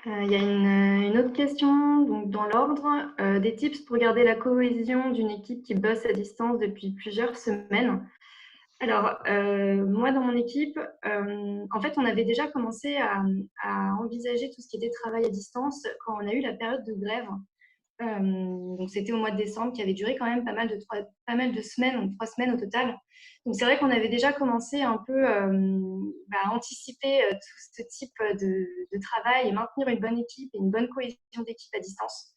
Il y a une autre question, donc dans l'ordre, des tips pour garder la cohésion d'une équipe qui bosse à distance depuis plusieurs semaines. Alors, moi dans mon équipe, en fait, on avait déjà commencé à envisager tout ce qui était travail à distance quand on a eu la période de grève. Donc c'était au mois de décembre, qui avait duré quand même pas mal de semaines, donc 3 semaines au total. Donc c'est vrai qu'on avait déjà commencé un peu, à anticiper, tout ce type, de travail et maintenir une bonne équipe et une bonne cohésion d'équipe à distance.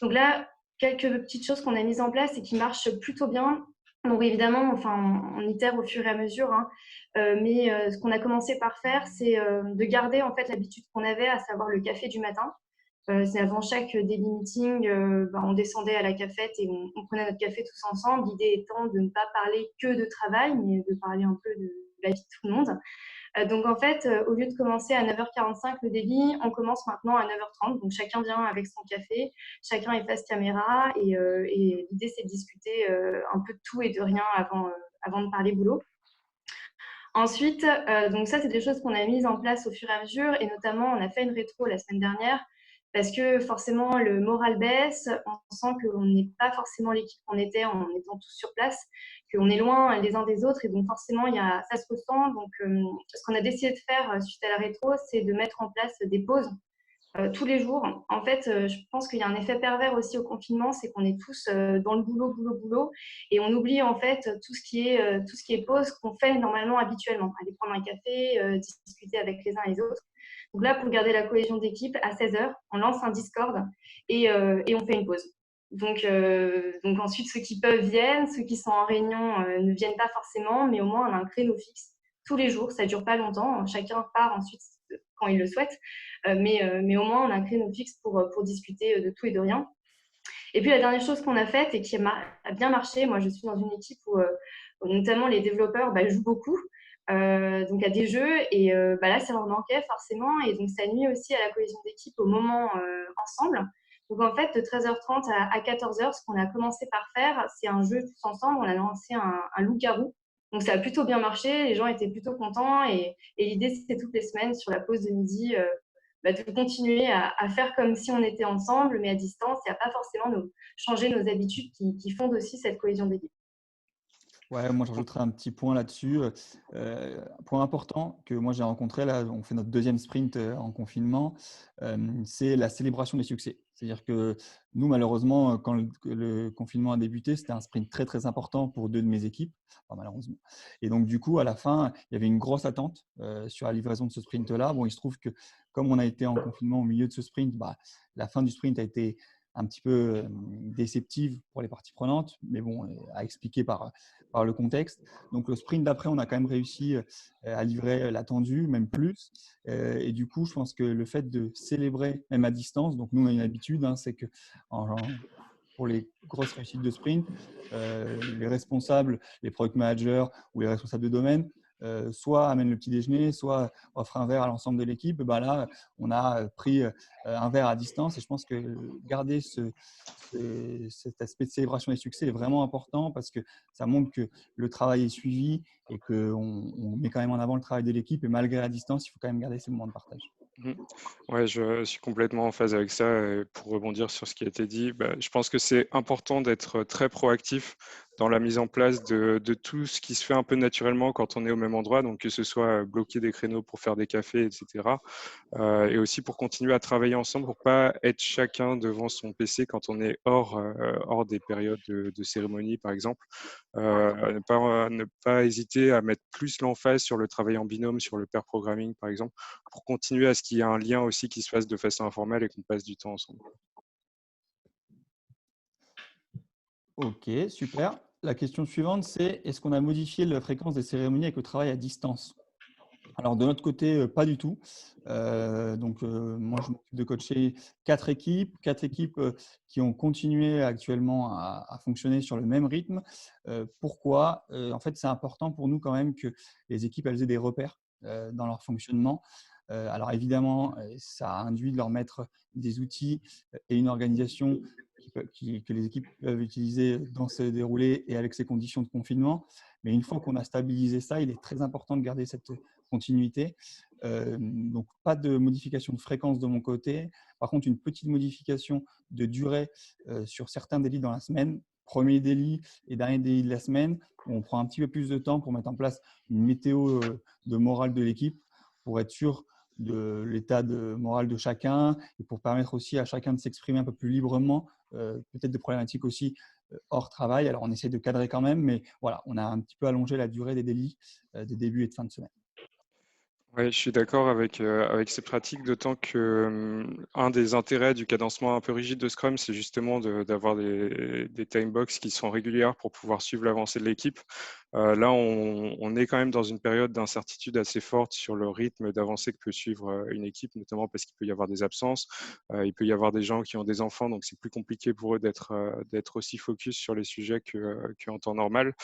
Donc là, quelques petites choses qu'on a mises en place et qui marchent plutôt bien. Donc évidemment, enfin, on itère au fur et à mesure, hein, mais ce qu'on a commencé par faire, c'est, de garder en fait l'habitude qu'on avait, à savoir le café du matin. C'est avant chaque daily meeting, on descendait à la cafette et on prenait notre café tous ensemble. L'idée étant de ne pas parler que de travail, mais de parler un peu de la vie de tout le monde. Donc en fait, au lieu de commencer à 9h45 le daily, on commence maintenant à 9h30. Donc chacun vient avec son café, chacun est face caméra et l'idée c'est de discuter un peu de tout et de rien avant de parler boulot. Ensuite, donc ça, c'est des choses qu'on a mises en place au fur et à mesure, et notamment, on a fait une rétro la semaine dernière parce que forcément, le moral baisse, on sent qu'on n'est pas forcément l'équipe qu'on était en étant tous sur place, qu'on est loin les uns des autres, et donc forcément, ça se ressent. Donc, ce qu'on a décidé de faire suite à la rétro, c'est de mettre en place des pauses tous les jours. En fait, je pense qu'il y a un effet pervers aussi au confinement, c'est qu'on est tous dans le boulot, boulot, boulot, et on oublie en fait tout ce qui est pause qu'on fait normalement habituellement. Aller prendre un café, discuter avec les uns et les autres. Donc là, pour garder la cohésion d'équipe, à 16h, on lance un Discord et on fait une pause. Donc ensuite, ceux qui peuvent viennent, ceux qui sont en réunion ne viennent pas forcément, mais au moins on a un créneau fixe tous les jours. Ça ne dure pas longtemps. Chacun part ensuite quand il le souhaite. Mais au moins, on a un créneau fixe pour discuter de tout et de rien. Et puis, la dernière chose qu'on a faite et qui a bien marché, moi, je suis dans une équipe où notamment les développeurs jouent beaucoup. Donc, à des jeux. Et là, ça leur manquait forcément. Et donc, ça nuit aussi à la cohésion d'équipe au moment ensemble. Donc, en fait, de 13h30 à 14h, ce qu'on a commencé par faire, c'est un jeu tous ensemble. On a lancé un loup-garou. Donc, ça a plutôt bien marché. Les gens étaient plutôt contents. Et l'idée, c'était toutes les semaines, sur la pause de midi, de continuer à faire comme si on était ensemble, mais à distance, et à pas forcément changer nos habitudes qui fondent aussi cette cohésion d'équipe. Ouais, moi, je rajouterais un petit point là-dessus. Un point important que moi, j'ai rencontré, là, on fait notre deuxième sprint en confinement, c'est la célébration des succès. C'est-à-dire que nous, malheureusement, quand le confinement a débuté, c'était un sprint très, très important pour deux de mes équipes, enfin, malheureusement. Et donc, du coup, à la fin, il y avait une grosse attente sur la livraison de ce sprint-là. Bon, il se trouve que comme on a été en confinement au milieu de ce sprint, la fin du sprint a été un petit peu déceptive pour les parties prenantes, mais bon, à expliquer par le contexte. Donc, le sprint d'après, on a quand même réussi à livrer l'attendu, même plus. Et du coup, je pense que le fait de célébrer, même à distance, donc nous, on a une habitude, hein, c'est que pour les grosses réussites de sprint, les responsables, les product managers ou les responsables de domaine, soit amènent le petit déjeuner, soit offrent un verre à l'ensemble de l'équipe. Et ben là, on a pris un verre à distance, et je pense que garder cet aspect de célébration des succès est vraiment important, parce que ça montre que le travail est suivi et qu'on met quand même en avant le travail de l'équipe, et malgré la distance, il faut quand même garder ces moments de partage. Mmh. Ouais, je suis complètement en phase avec ça. Et pour rebondir sur ce qui a été dit, je pense que c'est important d'être très proactif dans la mise en place de tout ce qui se fait un peu naturellement quand on est au même endroit, donc que ce soit bloquer des créneaux pour faire des cafés, etc. Et aussi pour continuer à travailler ensemble, pour pas être chacun devant son PC quand on est hors des périodes de cérémonie, par exemple. Ne pas hésiter à mettre plus l'emphase sur le travail en binôme, sur le pair programming, par exemple, pour continuer à ce qu'il y ait un lien aussi qui se fasse de façon informelle et qu'on passe du temps ensemble. Ok, super. La question suivante, c'est: est-ce qu'on a modifié la fréquence des cérémonies avec le travail à distance? Alors, de notre côté, pas du tout. Moi, je m'occupe de coacher quatre équipes qui ont continué actuellement à fonctionner sur le même rythme. Pourquoi? En fait, c'est important pour nous quand même que les équipes, elles aient des repères dans leur fonctionnement. Alors évidemment, ça induit de leur mettre des outils et une organisation que les équipes peuvent utiliser dans ces déroulés et avec ces conditions de confinement. Mais une fois qu'on a stabilisé ça, il est très important de garder cette continuité. Donc, pas de modification de fréquence de mon côté. Par contre, une petite modification de durée sur certains délits dans la semaine. Premier délit et dernier délit de la semaine, où on prend un petit peu plus de temps pour mettre en place une météo de morale de l'équipe pour être sûr de l'état de morale de chacun et pour permettre aussi à chacun de s'exprimer un peu plus librement, peut-être de problématiques aussi hors travail. Alors, on essaie de cadrer quand même, mais voilà, on a un petit peu allongé la durée des délits de début et de fin de semaine. Oui, je suis d'accord avec ces pratiques, d'autant que un des intérêts du cadencement un peu rigide de Scrum, c'est justement d'avoir des time box qui sont régulières pour pouvoir suivre l'avancée de l'équipe. Là, on est quand même dans une période d'incertitude assez forte sur le rythme d'avancée que peut suivre une équipe, notamment parce qu'il peut y avoir des absences, il peut y avoir des gens qui ont des enfants, donc c'est plus compliqué pour eux d'être aussi focus sur les sujets qu'en temps normal.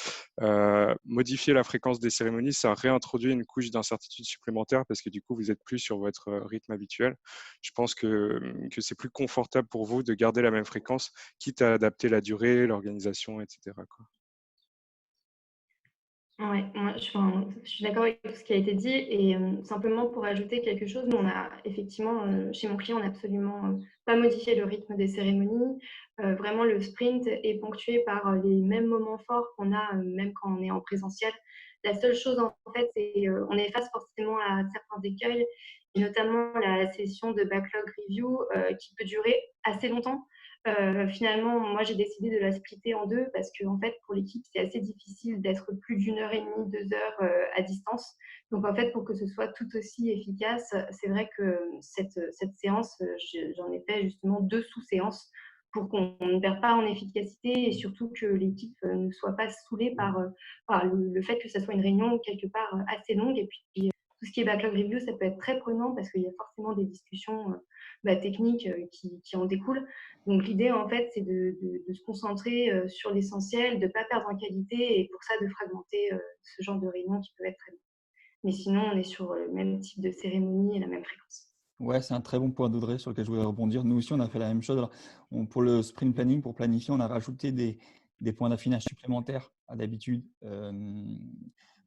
Modifier la fréquence des cérémonies, ça réintroduit une couche d'incertitude supplémentaire parce que du coup, vous n'êtes plus sur votre rythme habituel. Je pense que c'est plus confortable pour vous de garder la même fréquence, quitte à adapter la durée, l'organisation, etc., quoi. Ouais, je suis d'accord avec tout ce qui a été dit et simplement pour ajouter quelque chose, nous on a effectivement, chez mon client, on n'a absolument, pas modifié le rythme des cérémonies. Vraiment le sprint est ponctué par, les mêmes moments forts qu'on a, même quand on est en présentiel. La seule chose en fait, c'est, on est face forcément à certains écueils et notamment la session de backlog review, qui peut durer assez longtemps. Finalement, moi, j'ai décidé de la splitter en deux parce que, en fait, pour l'équipe, c'est assez difficile d'être plus d'une heure et demie, 2 heures à distance. Donc, en fait, pour que ce soit tout aussi efficace, c'est vrai que cette séance, j'en ai fait justement deux sous-séances pour qu'on ne perde pas en efficacité et surtout que l'équipe ne soit pas saoulée par le fait que ça soit une réunion quelque part assez longue. Et puis, tout ce qui est backlog review, ça peut être très prenant parce qu'il y a forcément des discussions techniques qui en découlent. Donc l'idée, en fait, c'est de se concentrer sur l'essentiel, de ne pas perdre en qualité et pour ça, de fragmenter ce genre de réunions qui peuvent être très longues. Mais sinon, on est sur le même type de cérémonie et la même fréquence. Ouais, c'est un très bon point d'Audrey sur lequel je voulais rebondir. Nous aussi, on a fait la même chose. Alors, pour le sprint planning, pour planifier, on a rajouté des points d'affinage supplémentaires à d'habitude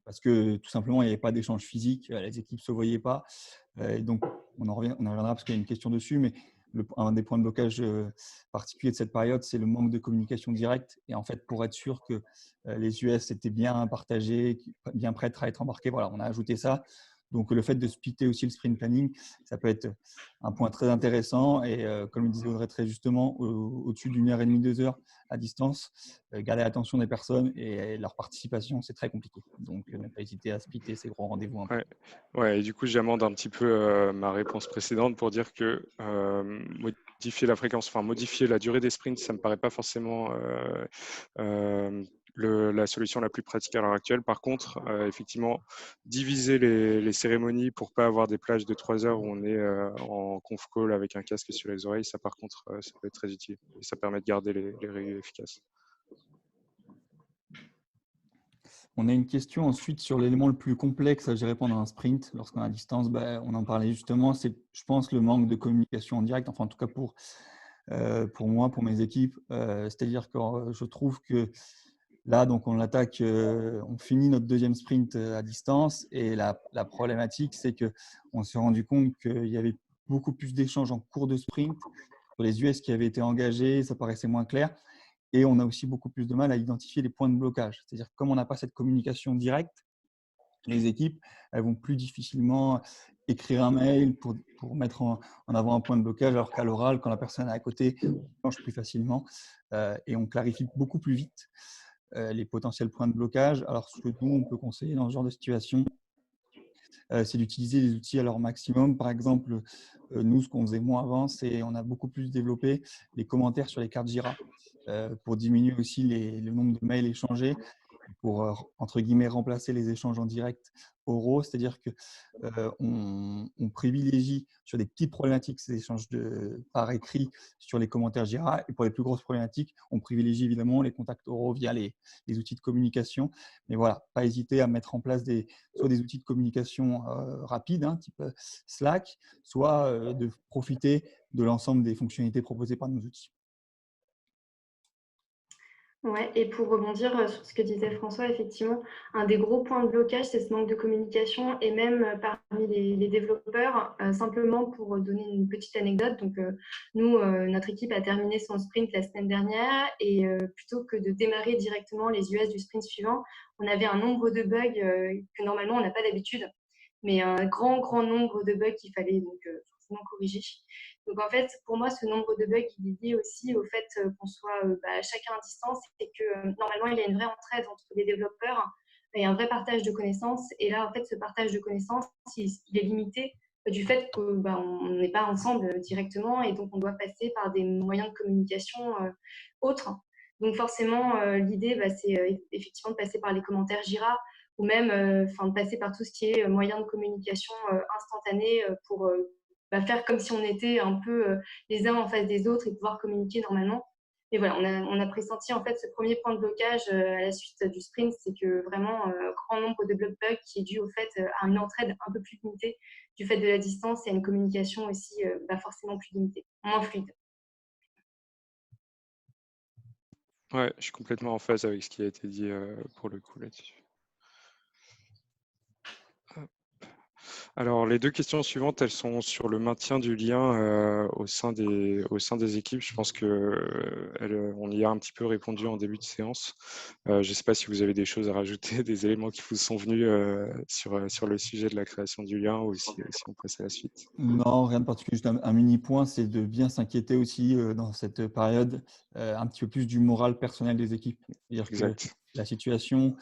parce que tout simplement, il n'y avait pas d'échange physique, les équipes ne se voyaient pas. Et donc, on en reviendra parce qu'il y a une question dessus, mais un des points de blocage particuliers de cette période, c'est le manque de communication directe. Et en fait, pour être sûr que les US étaient bien partagés, bien prêts à être embarqués, voilà, on a ajouté ça. Donc, le fait de splitter aussi le sprint planning, ça peut être un point très intéressant. Et comme le disait Audrey très justement, au-dessus d'une heure et demie, 2 heures à distance, garder l'attention des personnes et leur participation, c'est très compliqué. Donc, ne pas hésiter à splitter ces gros rendez-vous un peu. Ouais. Ouais, et du coup, j'amende un petit peu ma réponse précédente pour dire que modifier la fréquence, enfin modifier la durée des sprints, ça ne me paraît pas forcément la solution la plus pratique à l'heure actuelle. Par contre, effectivement, diviser les cérémonies pour pas avoir des plages de 3 heures où on est en conf call avec un casque sur les oreilles, ça par contre, ça peut être très utile et ça permet de garder les réunions efficaces. On a une question ensuite sur l'élément le plus complexe à gérer pendant un sprint lorsqu'on est à distance. On en parlait justement, c'est, je pense, le manque de communication en direct, enfin en tout cas pour moi, pour mes équipes. C'est-à-dire que je trouve que là, donc on l'attaque, on finit notre deuxième sprint à distance et la problématique, c'est qu'on s'est rendu compte qu'il y avait beaucoup plus d'échanges en cours de sprint sur les US qui avaient été engagés, ça paraissait moins clair. Et on a aussi beaucoup plus de mal à identifier les points de blocage. C'est-à-dire que comme on n'a pas cette communication directe, les équipes, elles vont plus difficilement écrire un mail pour mettre en avant un point de blocage, alors qu'à l'oral, quand la personne est à côté, on change plus facilement et on clarifie beaucoup plus vite les potentiels points de blocage. Alors, ce que nous, on peut conseiller dans ce genre de situation, c'est d'utiliser les outils à leur maximum. Par exemple, nous, ce qu'on faisait moins avant, c'est on a beaucoup plus développé les commentaires sur les cartes Jira pour diminuer aussi le nombre de mails échangés, pour, entre guillemets, remplacer les échanges en direct oraux. C'est-à-dire qu'on privilégie sur des petites problématiques ces échanges par écrit sur les commentaires Jira. Et pour les plus grosses problématiques, on privilégie évidemment les contacts oraux via les outils de communication. Mais voilà, pas hésiter à mettre en place soit des outils de communication rapides, type Slack, soit de profiter de l'ensemble des fonctionnalités proposées par nos outils. Ouais, et pour rebondir sur ce que disait François, effectivement, un des gros points de blocage, c'est ce manque de communication et même parmi les développeurs, simplement pour donner une petite anecdote. Donc, nous, notre équipe a terminé son sprint la semaine dernière et plutôt que de démarrer directement les US du sprint suivant, on avait un nombre de bugs que normalement on n'a pas d'habitude, mais un grand, grand nombre de bugs qu'il fallait donc forcément corriger. Donc en fait, pour moi, ce nombre de bugs, il est lié aussi au fait qu'on soit chacun à distance et que normalement, il y a une vraie entraide entre les développeurs et un vrai partage de connaissances. Et là, en fait, ce partage de connaissances, il est limité du fait qu'on n'est pas ensemble directement et donc on doit passer par des moyens de communication autres. Donc forcément, l'idée, c'est effectivement de passer par les commentaires Jira ou même de passer par tout ce qui est moyen de communication instantané pour faire comme si on était un peu les uns en face des autres et pouvoir communiquer normalement. Et voilà, on a pressenti en fait ce premier point de blocage à la suite du sprint, c'est que vraiment grand nombre de bugs qui est dû au fait à une entraide un peu plus limitée du fait de la distance et à une communication aussi forcément plus limitée, moins fluide. Ouais, je suis complètement en phase avec ce qui a été dit pour le coup là-dessus. Alors, les deux questions suivantes, elles sont sur le maintien du lien au sein des équipes. Je pense qu'on y a un petit peu répondu en début de séance. Je ne sais pas si vous avez des choses à rajouter, des éléments qui vous sont venus sur le sujet de la création du lien ou si on passe à la suite. Non, rien de particulier. Juste un mini point, c'est de bien s'inquiéter aussi dans cette période un petit peu plus du moral personnel des équipes. C'est-à-dire que Exact. la situation,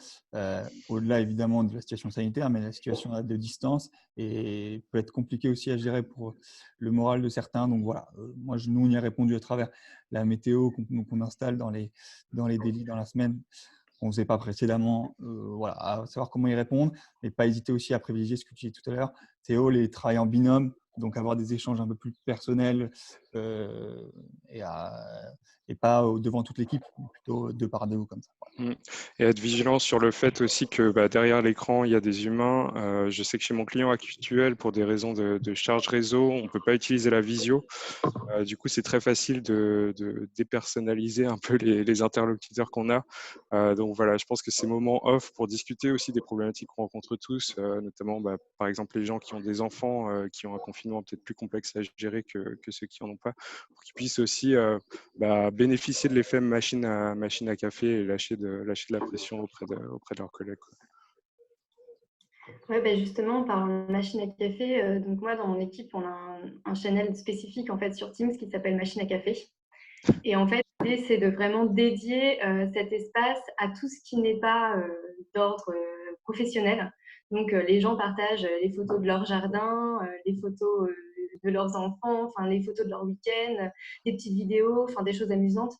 au-delà évidemment de la situation sanitaire, mais la situation de distance peut être compliquée aussi à gérer pour le moral de certains. Donc voilà, moi, nous, on y a répondu à travers la météo qu'on installe dans les délits dans la semaine qu'on ne faisait pas précédemment, voilà, à savoir comment y répondre et pas hésiter aussi à privilégier ce que tu disais tout à l'heure, Théo, les travails en binôme, donc avoir des échanges un peu plus personnels et pas devant toute l'équipe, mais plutôt deux par deux comme ça. Mm. Et être vigilant sur le fait aussi que derrière l'écran, il y a des humains. Je sais que chez mon client actuel, pour des raisons de charge réseau, on ne peut pas utiliser la visio. Du coup, c'est très facile de dépersonnaliser un peu les interlocuteurs qu'on a. Donc voilà, je pense que ces moments off pour discuter aussi des problématiques qu'on rencontre tous, notamment par exemple les gens qui ont des enfants qui ont un confinement peut-être plus complexe à gérer que ceux qui n'en ont pas, pour qu'ils puissent aussi bénéficier de l'effet machine à café et lâcher de la pression auprès de leurs collègues, quoi. Ouais, justement, par machine à café, donc moi, dans mon équipe, on a un channel spécifique en fait sur Teams qui s'appelle Machine à café. Et en fait, l'idée, c'est de vraiment dédier cet espace à tout ce qui n'est pas d'ordre professionnel. Donc, les gens partagent les photos de leur jardin, les photos de leurs enfants, enfin, les photos de leur week-end, des petites vidéos, enfin, des choses amusantes.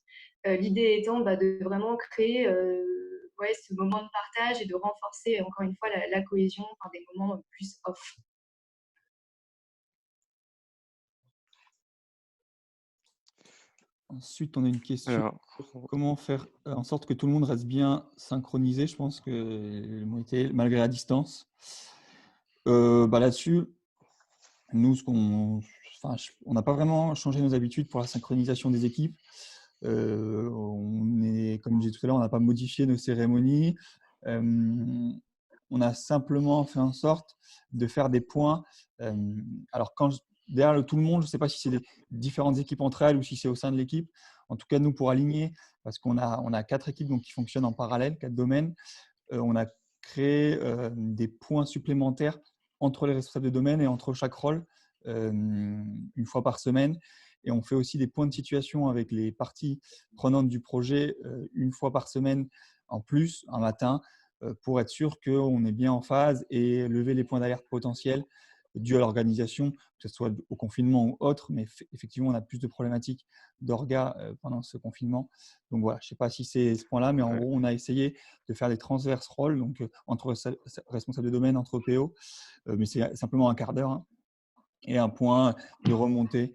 L'idée étant de vraiment créer ce moment de partage et de renforcer encore une fois la cohésion par des moments plus off. Ensuite, on a une question Alors, sur comment faire en sorte que tout le monde reste bien synchronisé. Je pense que le mot était malgré la distance. Là-dessus, nous, on n'a pas vraiment changé nos habitudes pour la synchronisation des équipes. Comme je disais tout à l'heure, on n'a pas modifié nos cérémonies. On a simplement fait en sorte de faire des points. Alors, derrière tout le monde, je ne sais pas si c'est des différentes équipes entre elles ou si c'est au sein de l'équipe. En tout cas, nous, pour aligner, parce qu'on a 4 équipes donc, qui fonctionnent en parallèle, 4 domaines, on a créé des points supplémentaires entre les responsables de domaine et entre chaque rôle une fois par semaine. Et on fait aussi des points de situation avec les parties prenantes du projet une fois par semaine en plus, un matin, pour être sûr qu'on est bien en phase et lever les points d'alerte potentiels dus à l'organisation, que ce soit au confinement ou autre. Mais effectivement, on a plus de problématiques d'orga pendant ce confinement. Donc voilà, je ne sais pas si c'est ce point-là, mais en gros, on a essayé de faire des transverses rôles, donc entre responsables de domaine, entre PO, mais c'est simplement un quart d'heure. Hein, et un point de remontée.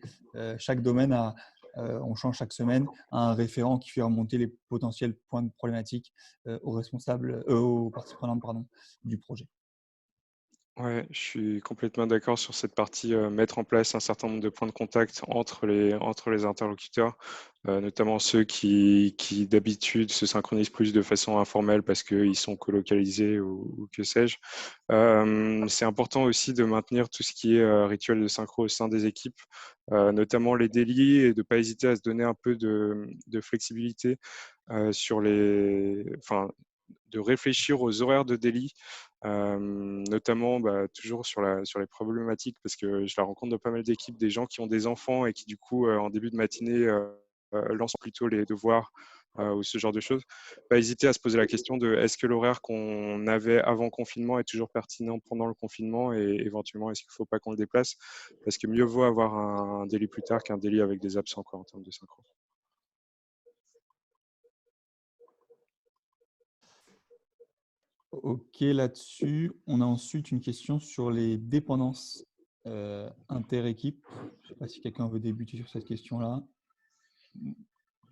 Chaque domaine on change chaque semaine un référent qui fait remonter les potentiels points de problématique aux parties prenantes du projet. Ouais, je suis complètement d'accord sur cette partie, mettre en place un certain nombre de points de contact entre les interlocuteurs, notamment ceux qui d'habitude se synchronisent plus de façon informelle parce qu'ils sont colocalisés ou que sais-je. C'est important aussi de maintenir tout ce qui est rituel de synchro au sein des équipes, notamment les délits, et de ne pas hésiter à se donner un peu de flexibilité sur enfin, de réfléchir aux horaires de délit, notamment toujours sur les problématiques, parce que je la rencontre dans pas mal d'équipes, des gens qui ont des enfants et qui du coup en début de matinée lancent plutôt les devoirs ou ce genre de choses. Pas hésiter à se poser la question de est-ce que l'horaire qu'on avait avant confinement est toujours pertinent pendant le confinement, et éventuellement est-ce qu'il ne faut pas qu'on le déplace, parce que mieux vaut avoir un délit plus tard qu'un délit avec des absents en termes de synchro. Ok, là-dessus, on a ensuite une question sur les dépendances inter-équipe. Je ne sais pas si quelqu'un veut débuter sur cette question-là.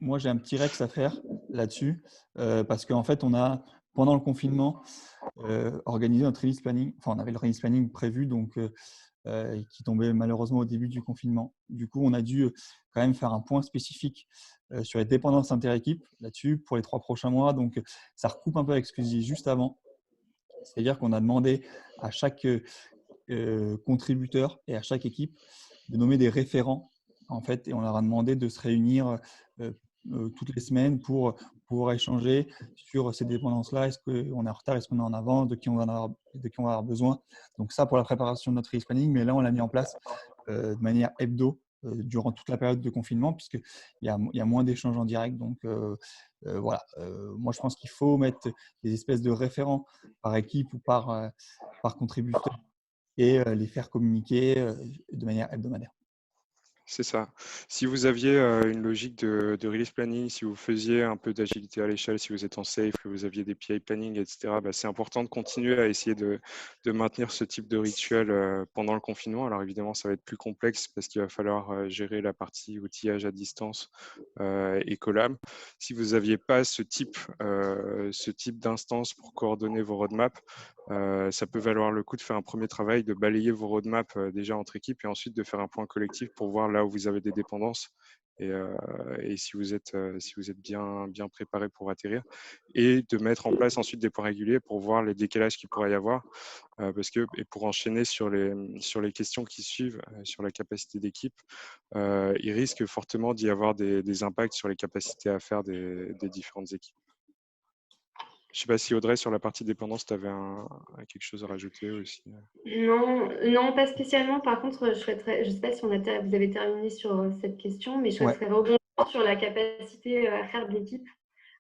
Moi, j'ai un petit rex à faire là-dessus parce qu'en fait, on a, pendant le confinement, organisé notre release planning. Enfin, on avait le release planning prévu, donc qui tombait malheureusement au début du confinement. Du coup, on a dû quand même faire un point spécifique sur les dépendances inter-équipe là-dessus pour les 3 prochains mois. Donc, ça recoupe un peu avec ce que je disais juste avant. C'est-à-dire qu'on a demandé à chaque contributeur et à chaque équipe de nommer des référents, en fait, et on leur a demandé de se réunir toutes les semaines pour pouvoir échanger sur ces dépendances-là. Est-ce qu'on est en retard, est-ce qu'on est en avance, de qui on va avoir besoin. Donc ça, pour la préparation de notre release planning, mais là, on l'a mis en place de manière hebdo durant toute la période de confinement, puisqu'il y a moins d'échanges en direct. Donc voilà, moi, je pense qu'il faut mettre des espèces de référents par équipe ou par contributeur et les faire communiquer de manière hebdomadaire. C'est ça. Si vous aviez une logique de release planning, si vous faisiez un peu d'agilité à l'échelle, si vous êtes en safe, que vous aviez des PI planning, etc., c'est important de continuer à essayer de maintenir ce type de rituel pendant le confinement. Alors évidemment, ça va être plus complexe parce qu'il va falloir gérer la partie outillage à distance et collab. Si vous n'aviez pas ce type d'instance pour coordonner vos roadmaps, ça peut valoir le coup de faire un premier travail, de balayer vos roadmaps déjà entre équipes, et ensuite de faire un point collectif pour voir là où vous avez des dépendances et si vous êtes bien préparé pour atterrir, et de mettre en place ensuite des points réguliers pour voir les décalages qu'il pourrait y avoir, et pour enchaîner sur les questions qui suivent sur la capacité d'équipe, il risque fortement d'y avoir des impacts sur les capacités à faire des différentes équipes. Je ne sais pas si Audrey, sur la partie dépendance, tu avais quelque chose à rajouter aussi. Non, pas spécialement. Par contre, je ne sais pas si vous avez terminé sur cette question, mais je souhaiterais rebondir sur la capacité à faire de l'équipe.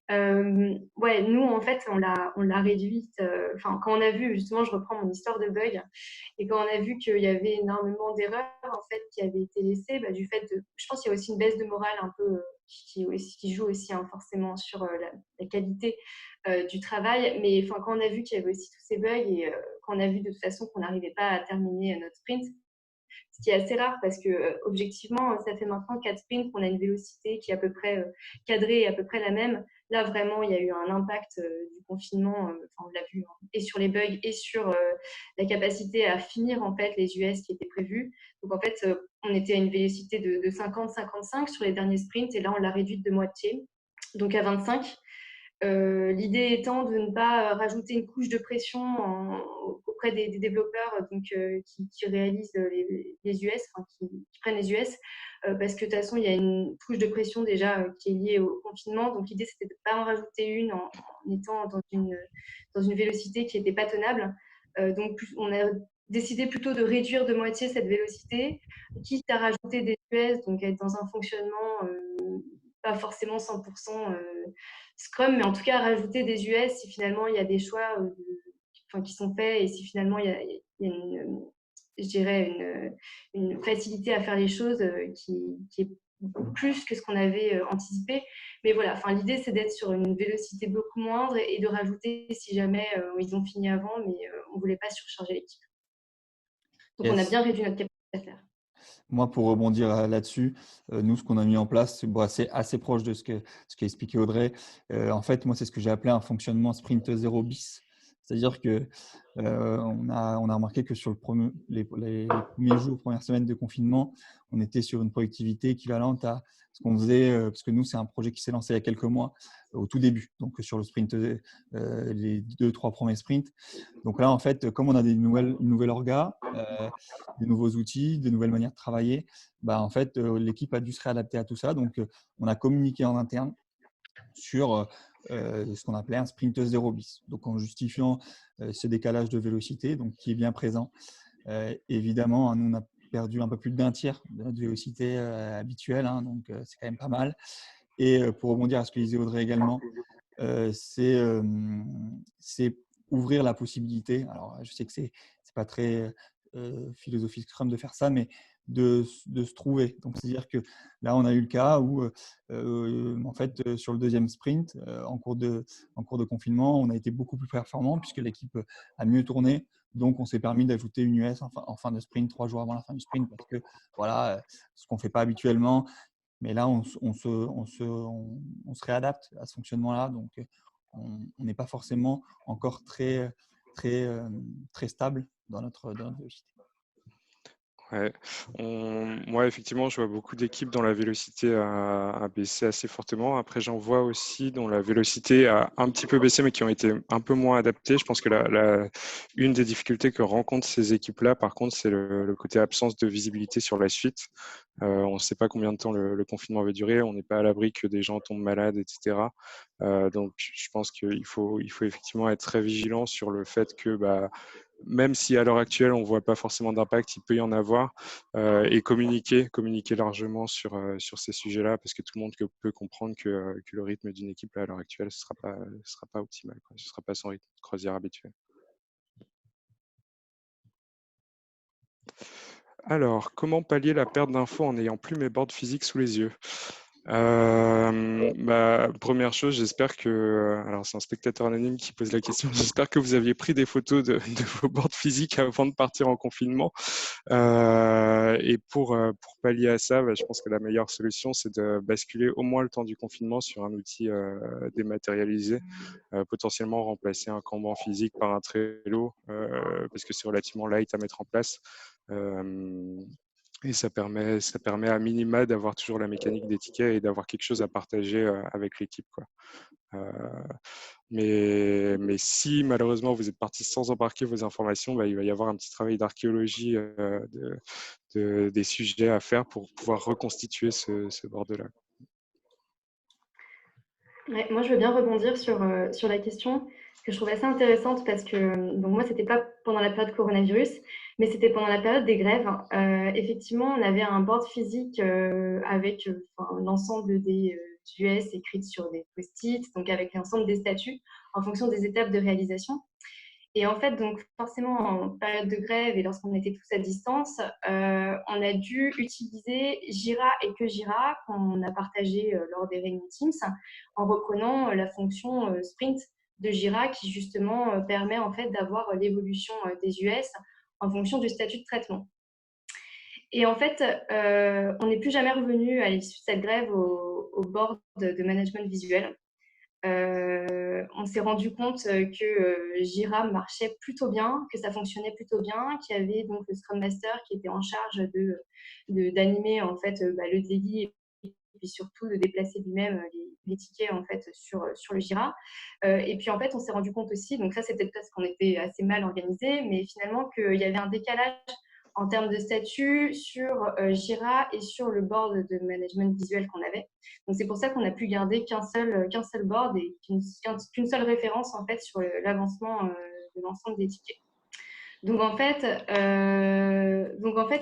Ouais, nous, en fait, on l'a réduite. Quand on a vu, justement, je reprends mon histoire de bug, et quand on a vu qu'il y avait énormément d'erreurs, en fait, qui avaient été laissées, du fait de, je pense qu'il y a aussi une baisse de morale un peu qui joue aussi forcément sur la qualité du travail. Mais quand on a vu qu'il y avait aussi tous ces bugs, et quand on a vu de toute façon qu'on n'arrivait pas à terminer notre sprint, ce qui est assez rare parce que objectivement, ça fait maintenant 4 sprints qu'on a une vélocité qui est à peu près cadrée et à peu près la même. Là, vraiment, il y a eu un impact du confinement, on l'a vu, et sur les bugs et sur la capacité à finir en fait les US qui étaient prévus. Donc en fait, on était à une vélocité de 50-55 sur les derniers sprints, et là, on l'a réduite de moitié, donc à 25. L'idée étant de ne pas rajouter une couche de pression auprès des développeurs qui réalisent les US, qui prennent les US, parce que de toute façon, il y a une couche de pression déjà qui est liée au confinement. Donc, l'idée, c'était de ne pas en rajouter une en étant dans une vélocité qui n'était pas tenable. Donc, on a décidé plutôt de réduire de moitié cette vélocité, quitte à rajouter des US, donc être dans un fonctionnement pas forcément 100% Scrum, mais en tout cas rajouter des US si finalement il y a des choix qui sont faits, et si finalement il y a je dirais une facilité à faire les choses qui est beaucoup plus que ce qu'on avait anticipé. Mais voilà, l'idée c'est d'être sur une vélocité beaucoup moindre, et de rajouter si jamais ils ont fini avant, mais on ne voulait pas surcharger l'équipe. Donc on a bien réduit notre capacité à faire. Moi, pour rebondir là-dessus, nous, ce qu'on a mis en place, c'est assez proche de ce qu'a expliqué Audrey. En fait, moi, c'est ce que j'ai appelé un fonctionnement sprint 0 bis. C'est-à-dire que on a remarqué que sur les premiers jours, premières semaines de confinement, on était sur une productivité équivalente à ce qu'on faisait, parce que nous, c'est un projet qui s'est lancé il y a quelques mois, au tout début, donc sur le sprint, les 2-3 premiers sprints. Donc là, en fait, comme on a une nouvelle orga, des nouveaux outils, de nouvelles manières de travailler, bah, en fait, l'équipe a dû se réadapter à tout ça. Donc, on a communiqué en interne sur ce qu'on appelait un sprint 0 bis. Donc, en justifiant ce décalage de vélocité, donc, qui est bien présent. Évidemment, nous, on a perdu un peu plus d'un tiers de notre vélocité habituelle, hein, donc c'est quand même pas mal. Et pour rebondir à ce que disait Audrey également, c'est ouvrir la possibilité. Alors, je sais que c'est pas très philosophique Scrum de faire ça, mais de se trouver. Donc, c'est-à-dire que là, on a eu le cas où, en fait, sur le deuxième sprint, en cours de confinement, on a été beaucoup plus performant puisque l'équipe a mieux tourné. Donc, on s'est permis d'ajouter une US en fin de sprint, 3 jours avant la fin du sprint, parce que voilà, ce qu'on ne fait pas habituellement. Mais là, on se réadapte à ce fonctionnement-là. Donc, on n'est pas forcément encore très stable dans notre vélocité. Ouais. Moi, effectivement, je vois beaucoup d'équipes dont la vélocité a baissé assez fortement. Après, j'en vois aussi dont la vélocité a un petit peu baissé, mais qui ont été un peu moins adaptées. Je pense que une des difficultés que rencontrent ces équipes-là, par contre, c'est le côté absence de visibilité sur la suite. On ne sait pas combien de temps le confinement va durer. On n'est pas à l'abri que des gens tombent malades, etc. Donc, je pense qu'il faut effectivement être très vigilant sur le fait que même si à l'heure actuelle, on ne voit pas forcément d'impact, il peut y en avoir, et communiquer largement sur ces sujets-là, parce que tout le monde peut comprendre que le rythme d'une équipe à l'heure actuelle, ce sera pas optimal, quoi. Ce ne sera pas son rythme de croisière habituel. Alors, comment pallier la perte d'infos en n'ayant plus mes boards physiques sous les yeux? Première chose, j'espère que, alors c'est un spectateur anonyme qui pose la question, j'espère que vous aviez pris des photos de vos boards physiques avant de partir en confinement. Et pour pallier à ça, je pense que la meilleure solution, c'est de basculer au moins le temps du confinement sur un outil dématérialisé, potentiellement remplacer un Kanban physique par un Trello, parce que c'est relativement light à mettre en place. Et ça permet à minima d'avoir toujours la mécanique des tickets et d'avoir quelque chose à partager avec l'équipe, quoi. Mais si malheureusement vous êtes parti sans embarquer vos informations, il va y avoir un petit travail d'archéologie des sujets à faire pour pouvoir reconstituer ce board-là. Ouais, moi, je veux bien rebondir sur la question que je trouve assez intéressante parce que donc moi, c'était pas pendant la période coronavirus, mais c'était pendant la période des grèves. Effectivement, on avait un board physique avec l'ensemble des US écrites sur des post-it, donc avec l'ensemble des statuts en fonction des étapes de réalisation. Et en fait, donc forcément, en période de grève et lorsqu'on était tous à distance, on a dû utiliser Jira et que Jira qu'on a partagé lors des réunions Teams en reprenant la fonction sprint de Jira qui justement permet en fait d'avoir l'évolution des US en fonction du statut de traitement. Et en fait, on n'est plus jamais revenu à l'issue de cette grève au board de management visuel. On s'est rendu compte que Jira marchait plutôt bien, que ça fonctionnait plutôt bien, qu'il y avait donc le Scrum Master qui était en charge d'animer en fait le daily et puis surtout de déplacer lui-même les tickets en fait sur le Jira. Et puis en fait, on s'est rendu compte aussi, donc ça c'était peut-être parce qu'on était assez mal organisé, mais finalement qu'il y avait un décalage en termes de statut sur Jira et sur le board de management visuel qu'on avait. Donc c'est pour ça qu'on a pu garder qu'un seul board et qu'une seule référence en fait sur l'avancement de l'ensemble des tickets. Donc en fait,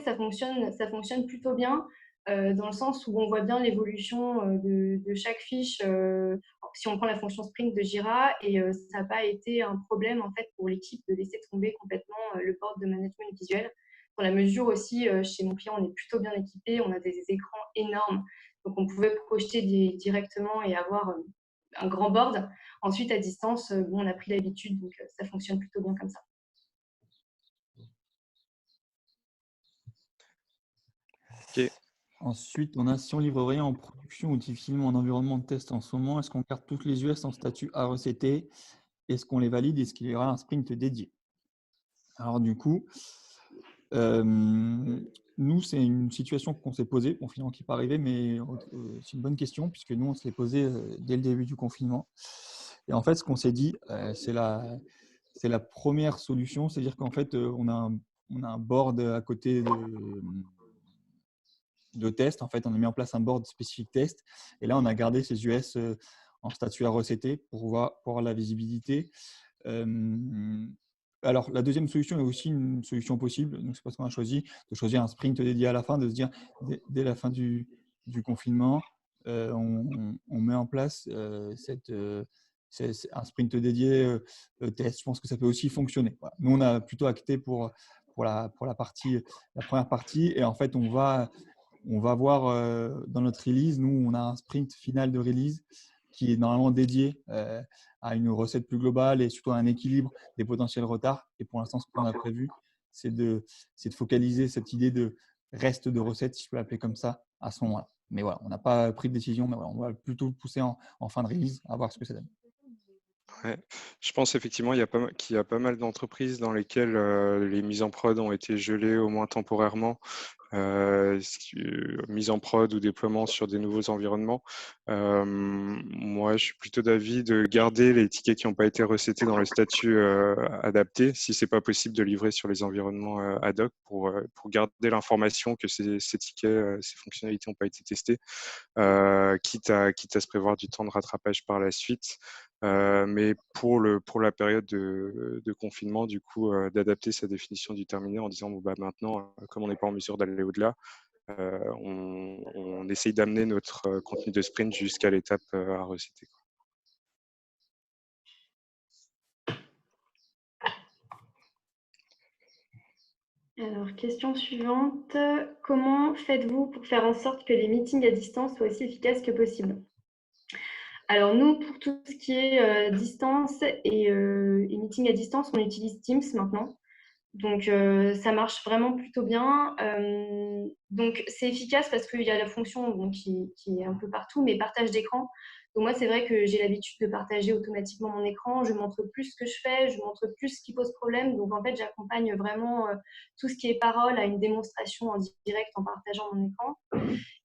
ça fonctionne plutôt bien dans le sens où on voit bien l'évolution de chaque fiche si on prend la fonction sprint de Jira et ça n'a pas été un problème en fait pour l'équipe de laisser tomber complètement le board de management visuel. Dans la mesure aussi, chez mon client, on est plutôt bien équipé, on a des écrans énormes, donc on pouvait projeter directement et avoir un grand board. Ensuite, à distance, on a pris l'habitude, donc ça fonctionne plutôt bien comme ça. Okay. Ensuite, on a si on livre rien en production ou difficilement en environnement de test en ce moment, est-ce qu'on garde toutes les US en statut ARECT? est-ce qu'on les valide? Est-ce qu'il y aura un sprint dédié? Alors du coup, nous, c'est une situation qu'on s'est posée, confinement qui n'est pas arrivé, mais c'est une bonne question puisque nous, on se l'est posée dès le début du confinement. Et en fait, ce qu'on s'est dit, c'est la première solution, c'est-à-dire qu'en fait, on a un board à côté de test. En fait, on a mis en place un board spécifique test. Et là, on a gardé ces US en statut à recéter pour voir la visibilité. Alors, la deuxième solution est aussi une solution possible. Donc, c'est parce qu'on a choisi de choisir un sprint dédié à la fin, de se dire dès la fin du confinement, on met en place un sprint dédié test. Je pense que ça peut aussi fonctionner. Voilà. Nous, on a plutôt acté pour la première partie. Et en fait, on va voir dans notre release, nous, on a un sprint final de release qui est normalement dédié à une recette plus globale et surtout à un équilibre des potentiels retards. Et pour l'instant, ce qu'on a prévu, c'est de focaliser cette idée de reste de recette, si je peux l'appeler comme ça, à ce moment-là. Mais voilà, on n'a pas pris de décision, mais voilà, on va plutôt le pousser en fin de release, à voir ce que ça donne. Ouais. Je pense effectivement qu'il y a pas mal d'entreprises dans lesquelles les mises en prod ont été gelées au moins temporairement, mise en prod ou déploiement sur des nouveaux environnements. Moi, je suis plutôt d'avis de garder les tickets qui n'ont pas été recettés dans le statut adapté, si c'est pas possible de livrer sur les environnements ad hoc pour garder l'information que ces tickets, ces fonctionnalités n'ont pas été testées, quitte à se prévoir du temps de rattrapage par la suite. Mais pour la période de confinement, du coup, d'adapter sa définition du terminé en disant bon, bah, maintenant, comme on n'est pas en mesure d'aller au-delà, on essaye d'amener notre contenu de sprint jusqu'à l'étape à reciter. Alors, question suivante. Comment faites-vous pour faire en sorte que les meetings à distance soient aussi efficaces que possible? Alors, nous, pour tout ce qui est distance et meeting à distance, on utilise Teams maintenant. Donc, ça marche vraiment plutôt bien. Donc, c'est efficace parce qu'il y a la fonction donc, qui est un peu partout, mais partage d'écran. Donc, moi, c'est vrai que j'ai l'habitude de partager automatiquement mon écran. Je montre plus ce que je fais, je montre plus ce qui pose problème. Donc, en fait, j'accompagne vraiment tout ce qui est parole à une démonstration en direct en partageant mon écran.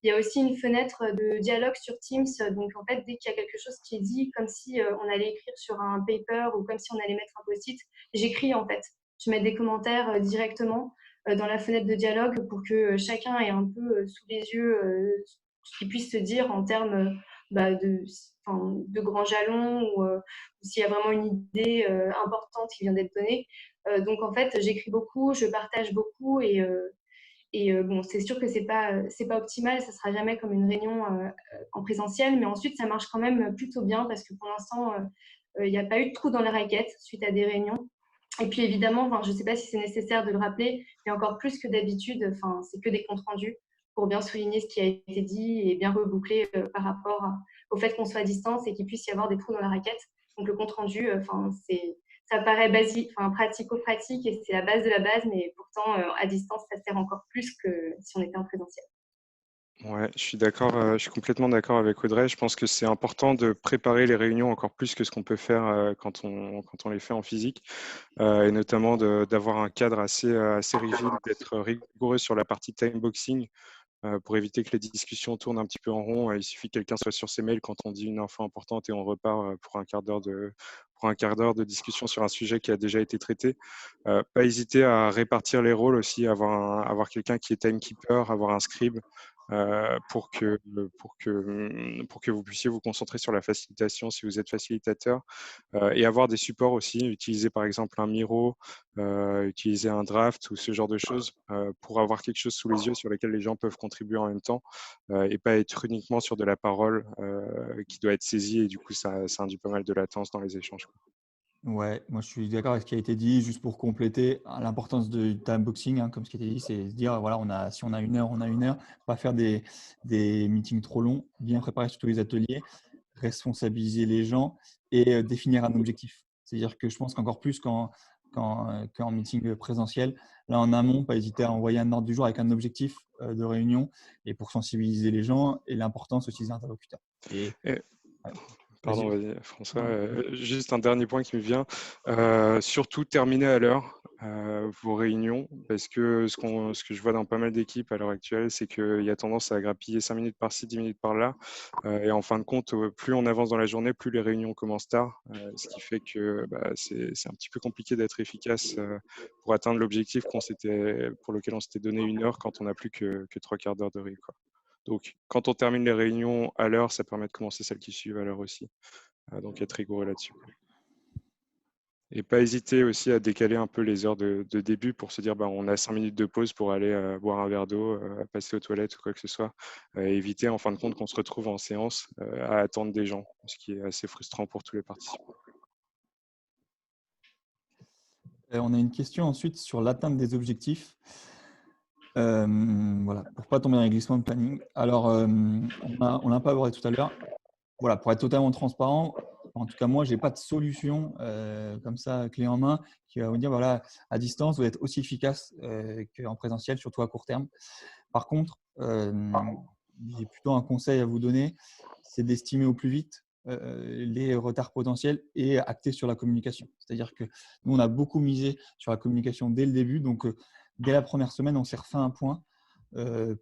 Il y a aussi une fenêtre de dialogue sur Teams. Donc, en fait, dès qu'il y a quelque chose qui est dit, comme si on allait écrire sur un paper ou comme si on allait mettre un post-it, j'écris en fait. Je mets des commentaires directement dans la fenêtre de dialogue pour que chacun ait un peu sous les yeux ce qu'il puisse se dire en termes de grands jalons ou s'il y a vraiment une idée importante qui vient d'être donnée. Donc, en fait, j'écris beaucoup, je partage beaucoup et bon, c'est sûr que c'est pas optimal, ça sera jamais comme une réunion en présentiel, mais ensuite ça marche quand même plutôt bien parce que pour l'instant il n'y a pas eu de trou dans la raquette suite à des réunions. Et puis évidemment, je ne sais pas si c'est nécessaire de le rappeler, mais encore plus que d'habitude, c'est que des comptes rendus pour bien souligner ce qui a été dit et bien reboucler par rapport au fait qu'on soit à distance et qu'il puisse y avoir des trous dans la raquette. Donc le compte rendu, ça paraît basique, pratico-pratique et c'est la base de la base, mais pourtant à distance, ça sert encore plus que si on était en présentiel. Ouais, je suis d'accord, je suis complètement d'accord avec Audrey. Je pense que c'est important de préparer les réunions encore plus que ce qu'on peut faire quand on les fait en physique, et notamment d'avoir un cadre assez rigide, d'être rigoureux sur la partie timeboxing pour éviter que les discussions tournent un petit peu en rond. Il suffit que quelqu'un soit sur ses mails quand on dit une info importante et on repart pour un quart d'heure de discussion sur un sujet qui a déjà été traité. Pas hésiter à répartir les rôles aussi, avoir quelqu'un qui est timekeeper, avoir un scribe. Pour que vous puissiez vous concentrer sur la facilitation si vous êtes facilitateur, et avoir des supports aussi, utiliser par exemple un Miro, utiliser un draft ou ce genre de choses pour avoir quelque chose sous les yeux sur lequel les gens peuvent contribuer en même temps et pas être uniquement sur de la parole qui doit être saisie et du coup ça induit pas mal de latence dans les échanges. Ouais, moi je suis d'accord avec ce qui a été dit. Juste pour compléter, l'importance du timeboxing, comme ce qui a été dit, c'est se dire voilà, si on a une heure, on a une heure. Pas faire des meetings trop longs, bien préparer sur tous les ateliers, responsabiliser les gens et définir un objectif. C'est-à-dire que je pense qu'encore plus qu'en meeting présentiel, là en amont, pas hésiter à envoyer un ordre du jour avec un objectif de réunion et pour sensibiliser les gens et l'importance aussi des interlocuteurs. Et, Ouais. Pardon, Vas-y. vas-y, François. Non. Juste un dernier point qui me vient. Surtout terminer à l'heure vos réunions, parce que ce que je vois dans pas mal d'équipes à l'heure actuelle, c'est qu'il y a tendance à grappiller 5 minutes par-ci, 10 minutes par-là. Et en fin de compte, plus on avance dans la journée, plus les réunions commencent tard, ce qui fait que c'est un petit peu compliqué d'être efficace pour atteindre l'objectif pour lequel on s'était donné 1 heure quand on n'a plus que 3/4 d'heure de réunion, quoi. Donc, quand on termine les réunions à l'heure, ça permet de commencer celles qui suivent à l'heure aussi. Donc, être rigoureux là-dessus. Et pas hésiter aussi à décaler un peu les heures de début pour se dire on a 5 minutes de pause pour aller boire un verre d'eau, passer aux toilettes ou quoi que ce soit. Et éviter en fin de compte qu'on se retrouve en séance à attendre des gens, ce qui est assez frustrant pour tous les participants. On a une question ensuite sur l'atteinte des objectifs. Voilà, pour ne pas tomber dans les glissements de planning. Alors, on l'a pas abordé tout à l'heure. Voilà, pour être totalement transparent, en tout cas, moi, je n'ai pas de solution comme ça, clé en main, qui va vous dire, voilà, à distance, vous êtes aussi efficace qu'en présentiel, surtout à court terme. Par contre, j'ai plutôt un conseil à vous donner, c'est d'estimer au plus vite les retards potentiels et acter sur la communication. C'est-à-dire que nous, on a beaucoup misé sur la communication dès le début. Donc, dès la première semaine, on s'est refait un point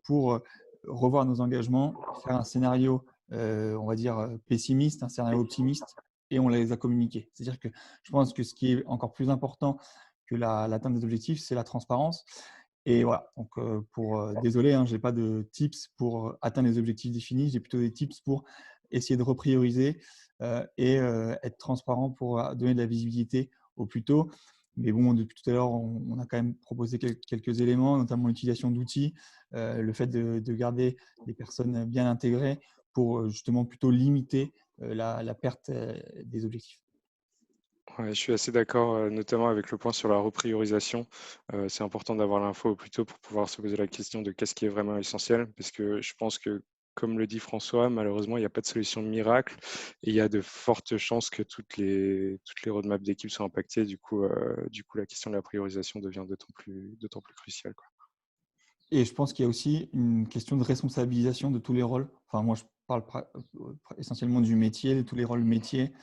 pour revoir nos engagements, faire un scénario, on va dire, pessimiste, un scénario optimiste, et on les a communiqués. C'est-à-dire que je pense que ce qui est encore plus important que l'atteinte des objectifs, c'est la transparence. Et voilà, donc désolé, je n'ai pas de tips pour atteindre les objectifs définis, j'ai plutôt des tips pour essayer de reprioriser et être transparent pour donner de la visibilité au plus tôt. Mais bon, depuis tout à l'heure, on a quand même proposé quelques éléments, notamment l'utilisation d'outils, le fait de garder des personnes bien intégrées pour justement plutôt limiter la perte des objectifs. Ouais, je suis assez d'accord, notamment avec le point sur la repriorisation. C'est important d'avoir l'info au plus tôt pour pouvoir se poser la question de qu'est-ce qui est vraiment essentiel, parce que je pense que, comme le dit François, malheureusement, il n'y a pas de solution miracle et il y a de fortes chances que toutes les roadmaps d'équipe soient impactées. Du coup, la question de la priorisation devient d'autant plus cruciale, quoi. Et je pense qu'il y a aussi une question de responsabilisation de tous les rôles. Enfin, moi, je parle essentiellement du métier, de tous les rôles métiers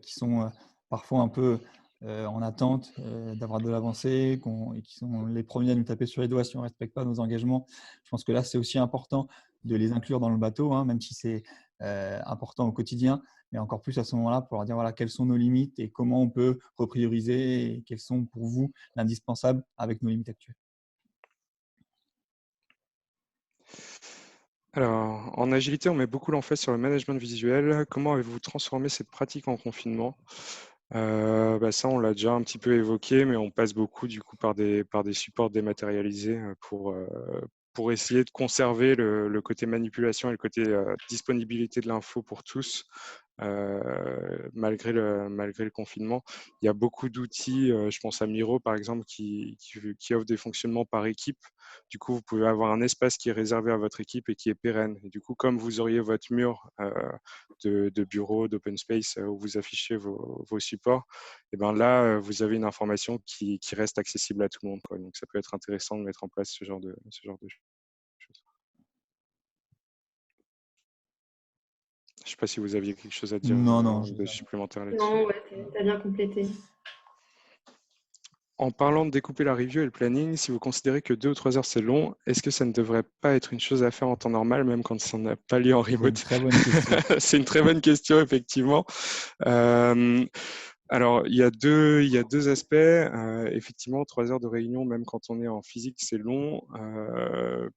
qui sont parfois un peu en attente d'avoir de l'avancée et qui sont les premiers à nous taper sur les doigts si on ne respecte pas nos engagements. Je pense que là, c'est aussi important de les inclure dans le bateau, même si c'est important au quotidien, mais encore plus à ce moment-là pour leur dire voilà, quelles sont nos limites et comment on peut reprioriser et quels sont pour vous l'indispensable avec nos limites actuelles. Alors, en agilité, on met beaucoup l'emphase sur le management visuel. Comment avez-vous transformé cette pratique en confinement? Ça, on l'a déjà un petit peu évoqué, mais on passe beaucoup du coup par des supports dématérialisés pour essayer de conserver le côté manipulation et le côté disponibilité de l'info pour tous, malgré le confinement. Il y a beaucoup d'outils, je pense à Miro par exemple, qui offre des fonctionnements par équipe. Du coup, vous pouvez avoir un espace qui est réservé à votre équipe et qui est pérenne. Et du coup, comme vous auriez votre mur de bureau, d'open space où vous affichez vos supports, et ben là, vous avez une information qui reste accessible à tout le monde, quoi. Donc, ça peut être intéressant de mettre en place ce genre de choses. Je ne sais pas si vous aviez quelque chose à dire Non, de supplémentaire là-dessus. Non, ouais, tu as bien complété. En parlant de découper la review et le planning, si vous considérez que 2 ou 3 heures c'est long, est-ce que ça ne devrait pas être une chose à faire en temps normal, même quand ça n'a pas lieu en c'est une remote? très bonne question. C'est une très bonne question, effectivement. Alors, il y a deux aspects. Effectivement, 3 heures de réunion, même quand on est en physique, c'est long,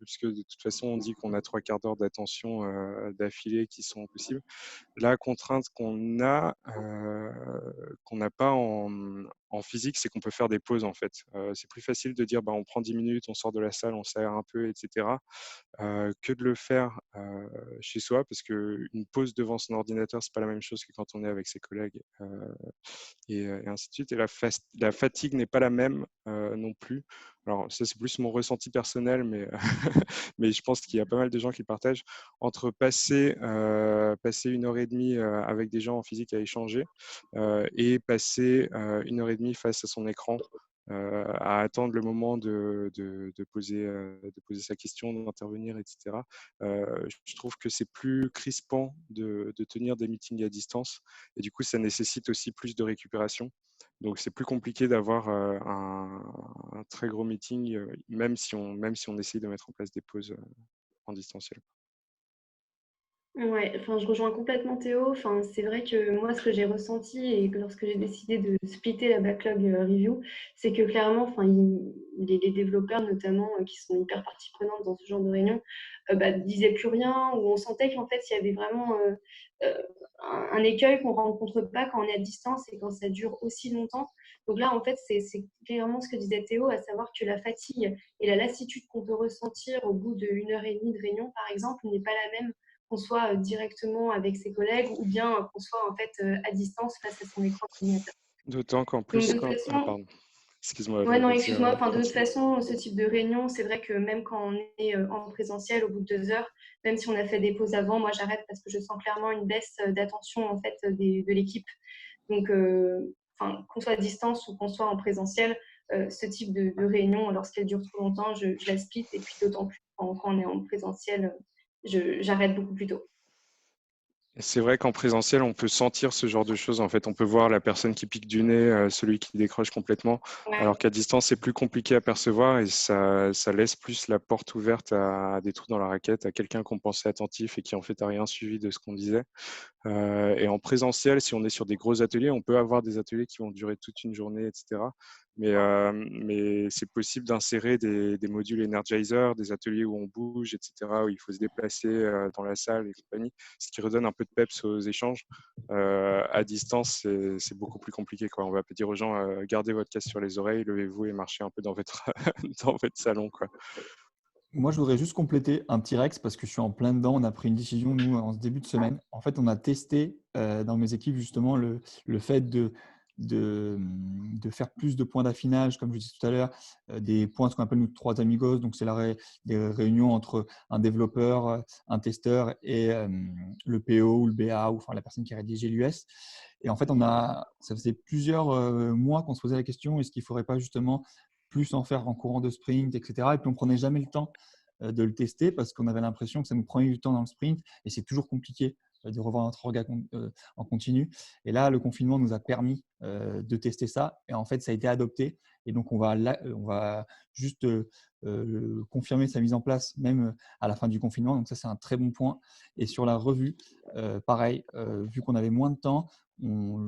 puisque de toute façon, on dit qu'on a 3/4 d'heure d'attention d'affilée qui sont possibles. La contrainte qu'on n'a pas en physique, c'est qu'on peut faire des pauses en fait. C'est plus facile de dire on prend 10 minutes, on sort de la salle, on s'aère un peu, etc., que de le faire chez soi, parce qu'une pause devant son ordinateur, c'est pas la même chose que quand on est avec ses collègues, et ainsi de suite. Et la fatigue n'est pas la même non plus. Alors ça, c'est plus mon ressenti personnel, mais, mais je pense qu'il y a pas mal de gens qui le partagent, entre passer 1 heure et demie avec des gens en physique à échanger et passer 1 heure et demie face à son écran à attendre le moment de poser sa question, d'intervenir, etc. Je trouve que c'est plus crispant de tenir des meetings à distance et du coup, ça nécessite aussi plus de récupération. Donc, c'est plus compliqué d'avoir un très gros meeting, même si on essaye de mettre en place des pauses en distanciel. Ouais, enfin, je rejoins complètement Théo. Enfin, c'est vrai que moi, ce que j'ai ressenti et que lorsque j'ai décidé de splitter la backlog review, c'est que clairement, enfin, les développeurs notamment qui sont hyper partie prenante dans ce genre de réunion, disaient plus rien ou on sentait qu'en fait, il y avait vraiment euh, un écueil qu'on rencontre pas quand on est à distance et quand ça dure aussi longtemps. Donc là, en fait, c'est clairement ce que disait Théo, à savoir que la fatigue et la lassitude qu'on peut ressentir au bout d'1 heure et demie de réunion, par exemple, n'est pas la même qu'on soit directement avec ses collègues ou bien qu'on soit en fait à distance face à son écran d'ordinateur. D'autant qu'en Donc plus, de toute façon, pardon, excuse-moi, ouais non, vas-y, excuse-moi. Enfin, de toute continue. façon, ce type de réunion, c'est vrai que même quand on est en présentiel, au bout de 2 heures, même si on a fait des pauses avant, moi j'arrête parce que je sens clairement une baisse d'attention en fait de l'équipe. Donc, enfin, qu'on soit à distance ou qu'on soit en présentiel, ce type de réunion, lorsqu'elle dure trop longtemps, je la split et puis d'autant plus quand on est en présentiel, j'arrête beaucoup plus tôt. C'est vrai qu'en présentiel, on peut sentir ce genre de choses. En fait, on peut voir la personne qui pique du nez, celui qui décroche complètement, Ouais. alors qu'à distance, c'est plus compliqué à percevoir et ça laisse plus la porte ouverte à des trous dans la raquette, à quelqu'un qu'on pensait attentif et qui en fait a rien suivi de ce qu'on disait. Et en présentiel, si on est sur des gros ateliers, on peut avoir des ateliers qui vont durer toute une journée, etc. Mais c'est possible d'insérer des modules Energizer, des ateliers où on bouge, etc., où il faut se déplacer dans la salle et compagnie, ce qui redonne un peu de peps aux échanges. À distance, c'est beaucoup plus compliqué, quoi. On va dire aux gens, gardez votre casque sur les oreilles, levez-vous et marchez un peu dans votre, dans votre salon, quoi. Moi, je voudrais juste compléter un petit Rex parce que je suis en plein dedans. On a pris une décision, nous, en ce début de semaine. En fait, on a testé dans mes équipes justement le fait de faire plus de points d'affinage, comme je disais tout à l'heure, des points, ce qu'on appelle nous trois amigos. Donc, c'est des réunions entre un développeur, un testeur et le PO ou le BA ou enfin, la personne qui a rédigé l'US. Et en fait, ça faisait plusieurs mois qu'on se posait la question, est-ce qu'il ne faudrait pas justement plus en faire en courant de sprint, etc. Et puis, on ne prenait jamais le temps de le tester parce qu'on avait l'impression que ça nous prenait du temps dans le sprint et c'est toujours compliqué de revoir notre orga en continu. Et là, le confinement nous a permis de tester ça et en fait, ça a été adopté. Et donc, on va juste confirmer sa mise en place même à la fin du confinement. Donc, ça, c'est un très bon point. Et sur la revue, pareil, vu qu'on avait moins de temps,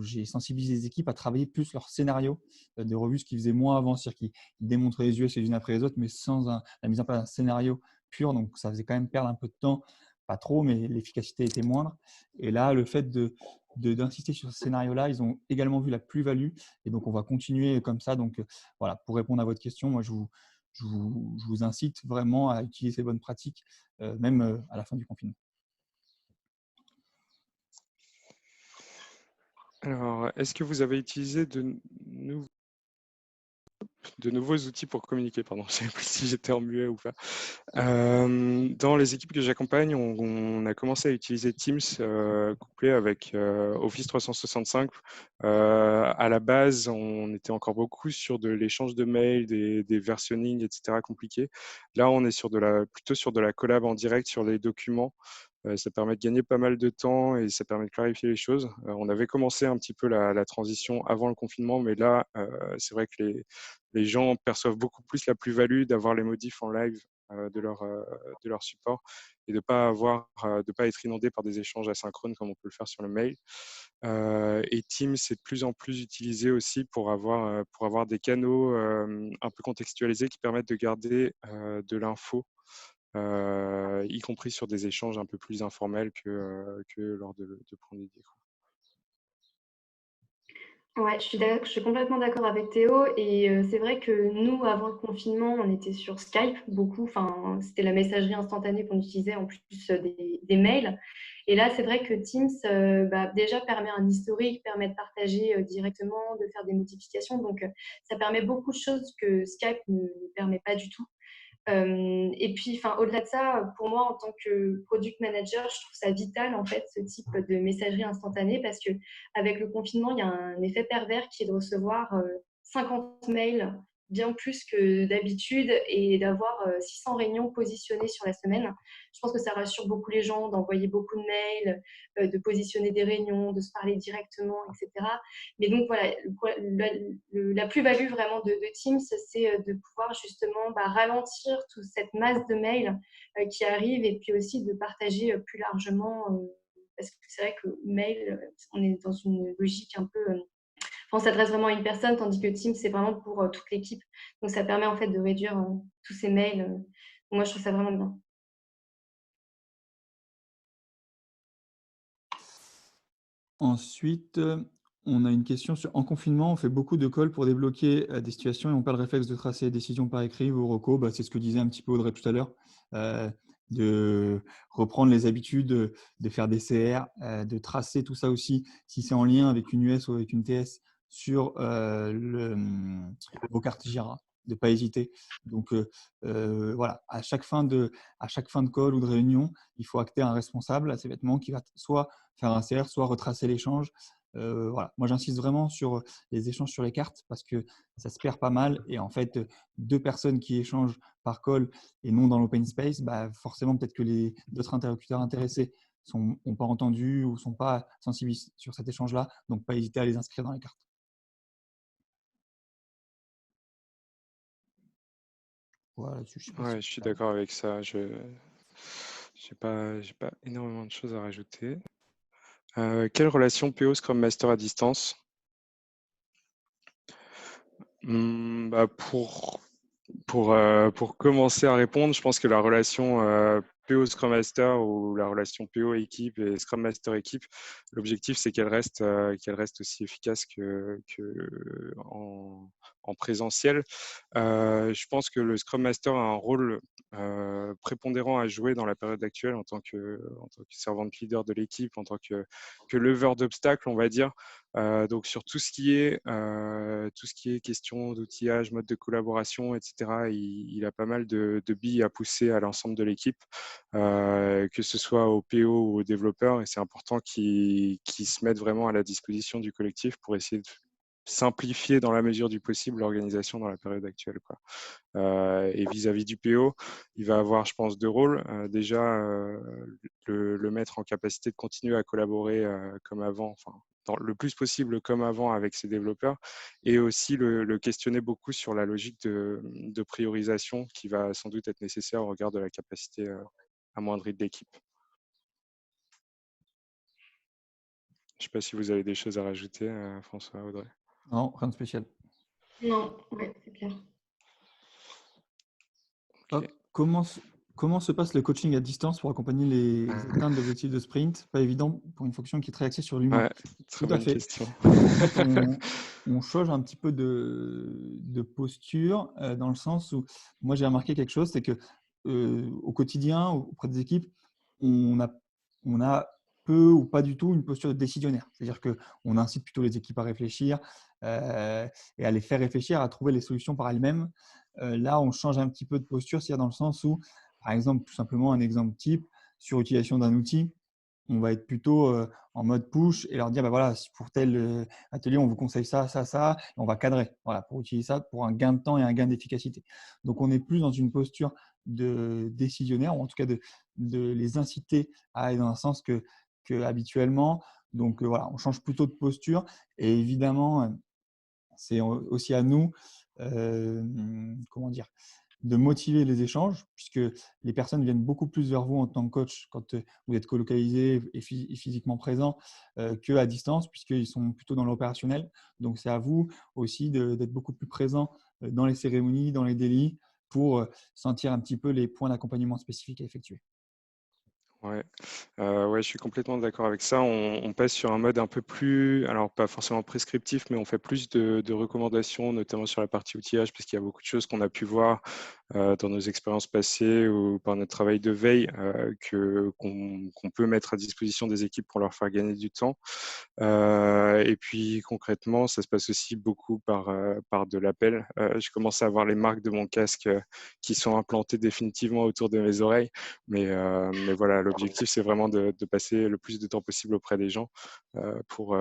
j'ai sensibilisé les équipes à travailler plus leur scénario de revue, ce qu'ils faisaient moins avant, c'est-à-dire qu'ils démontraient les US les unes après les autres, mais sans la mise en place d'un scénario pur. Donc, ça faisait quand même perdre un peu de temps, pas trop, mais l'efficacité était moindre. Et là, le fait d'insister sur ce scénario-là, ils ont également vu la plus-value. Et donc, on va continuer comme ça. Donc, voilà, pour répondre à votre question, moi, je vous incite vraiment à utiliser ces bonnes pratiques, même à la fin du confinement. Alors, est-ce que vous avez utilisé de nouveaux outils pour communiquer? Pardon, je ne sais plus si j'étais en muet ou pas. Dans les équipes que j'accompagne, on a commencé à utiliser Teams couplé avec Office 365. À la base, on était encore beaucoup sur de l'échange de mails, des versionning, etc. compliqués. Là, on est plutôt sur de la collab en direct sur les documents. Ça permet de gagner pas mal de temps et ça permet de clarifier les choses. On avait commencé un petit peu la transition avant le confinement, mais là, c'est vrai que les gens perçoivent beaucoup plus la plus-value d'avoir les modifs en live de leur support et de de pas être inondé par des échanges asynchrones comme on peut le faire sur le mail. Et Teams est de plus en plus utilisé aussi pour avoir des canaux un peu contextualisés qui permettent de garder de l'info, y compris sur des échanges un peu plus informels que lors de prendre des cours. Ouais, je suis complètement d'accord avec Théo et c'est vrai que nous, avant le confinement, on était sur Skype beaucoup. Enfin, c'était la messagerie instantanée qu'on utilisait en plus des mails. Et là, c'est vrai que Teams, déjà permet un historique, permet de partager directement, de faire des notifications. Donc, ça permet beaucoup de choses que Skype ne permet pas du tout. Et puis, enfin, au-delà de ça, pour moi, en tant que product manager, je trouve ça vital, en fait, ce type de messagerie instantanée parce que avec le confinement, il y a un effet pervers qui est de recevoir 50 mails, bien plus que d'habitude, et d'avoir 600 réunions positionnées sur la semaine. Je pense que ça rassure beaucoup les gens d'envoyer beaucoup de mails, de positionner des réunions, de se parler directement, etc. Mais donc voilà, la plus-value vraiment de Teams, c'est de pouvoir justement ralentir toute cette masse de mails qui arrive, et puis aussi de partager plus largement, parce que c'est vrai que mail, on est dans une logique un peu on s'adresse vraiment à une personne, tandis que Teams, c'est vraiment pour toute l'équipe. Donc, ça permet en fait de réduire tous ces mails. Moi, je trouve ça vraiment bien. Ensuite, on a une question sur en confinement, on fait beaucoup de calls pour débloquer des situations et on n'a pas le réflexe de tracer les décisions par écrit ou reco. C'est ce que disait un petit peu Audrey tout à l'heure, de reprendre les habitudes, de faire des CR, de tracer tout ça aussi, si c'est en lien avec une US ou avec une TS, sur vos cartes Jira, de ne pas hésiter. Donc voilà, à chaque fin de call ou de réunion, il faut acter un responsable à ces vêtements qui va soit faire un CR, soit retracer l'échange. Voilà. Moi, j'insiste vraiment sur les échanges sur les cartes parce que ça se perd pas mal. Et en fait, 2 personnes qui échangent par call et non dans l'open space, forcément, peut-être que les d'autres interlocuteurs intéressés n'ont pas entendu ou ne sont pas sensibles sur cet échange-là. Donc, pas hésiter à les inscrire dans les cartes. Voilà, je suis d'accord avec ça. Je n'ai pas énormément de choses à rajouter. Quelle relation PO Scrum Master à distance? Pour commencer à répondre, je pense que la relation PO Scrum Master ou la relation PO équipe et Scrum Master équipe, l'objectif c'est qu'elle reste aussi efficace en présentiel. Je pense que le Scrum Master a un rôle prépondérant à jouer dans la période actuelle en tant que servant leader de l'équipe, en tant que leveur d'obstacles, on va dire. Donc sur tout ce qui est question d'outillage, mode de collaboration, etc., il a pas mal de billes à pousser à l'ensemble de l'équipe, que ce soit aux PO ou aux développeurs, et c'est important qu'ils se mettent vraiment à la disposition du collectif pour essayer de simplifier dans la mesure du possible l'organisation dans la période actuelle, quoi. Et vis-à-vis du PO, il va avoir, je pense, 2 rôles. Déjà, le mettre en capacité de continuer à collaborer comme avant, enfin, le plus possible comme avant avec ses développeurs, et aussi le questionner beaucoup sur la logique de priorisation qui va sans doute être nécessaire au regard de la capacité amoindrie de l'équipe. Je ne sais pas si vous avez des choses à rajouter, François, Audrey. Non, rien de spécial. Non, ouais, c'est clair. Okay. Comment se passe le coaching à distance pour accompagner les atteintes d'objectifs de sprint? Pas évident pour une fonction qui est très axée sur l'humain. Ouais, très bonne question. En fait, on change un petit peu de posture dans le sens où moi j'ai remarqué quelque chose, c'est que au quotidien, auprès des équipes, on a peu ou pas du tout une posture décisionnaire. C'est-à-dire qu'on incite plutôt les équipes à réfléchir et à les faire réfléchir, à trouver les solutions par elles-mêmes. Là, on change un petit peu de posture, c'est-à-dire dans le sens où, par exemple, tout simplement un exemple type, sur l'utilisation d'un outil, on va être plutôt en mode push et leur dire, voilà, si pour tel atelier, on vous conseille ça, ça, ça, et on va cadrer, voilà, pour utiliser ça pour un gain de temps et un gain d'efficacité. Donc, on est plus dans une posture de décisionnaire, ou en tout cas de les inciter à aller dans un sens que habituellement. Donc, voilà, on change plutôt de posture et évidemment, c'est aussi à nous, comment dire, de motiver les échanges, puisque les personnes viennent beaucoup plus vers vous en tant que coach quand vous êtes colocalisé et physiquement présent qu'à distance, puisqu'ils sont plutôt dans l'opérationnel. Donc, c'est à vous aussi d'être beaucoup plus présent dans les cérémonies, dans les délits, pour sentir un petit peu les points d'accompagnement spécifiques à effectuer. Ouais. Ouais, je suis complètement d'accord avec ça. On passe sur un mode un peu plus, alors pas forcément prescriptif, mais on fait plus de recommandations, notamment sur la partie outillage, parce qu'il y a beaucoup de choses qu'on a pu voir dans nos expériences passées ou par notre travail de veille qu'on peut mettre à disposition des équipes pour leur faire gagner du temps. Et puis concrètement, ça se passe aussi beaucoup par de l'appel. Je commence à avoir les marques de mon casque qui sont implantées définitivement autour de mes oreilles. Mais voilà, l'objectif, c'est vraiment de passer le plus de temps possible auprès des gens pour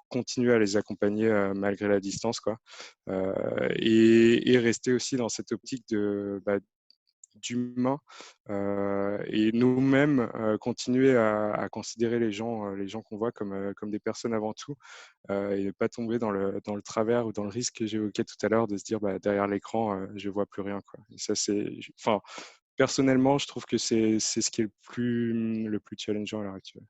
continuer à les accompagner malgré la distance, quoi. Et rester aussi dans cette optique d'humain et nous-mêmes continuer à considérer les gens qu'on voit comme des personnes avant tout et ne pas tomber dans le travers ou dans le risque que j'évoquais tout à l'heure de se dire derrière l'écran je vois plus rien, quoi. Et ça enfin personnellement je trouve que c'est ce qui est le plus challengeant à l'heure actuelle.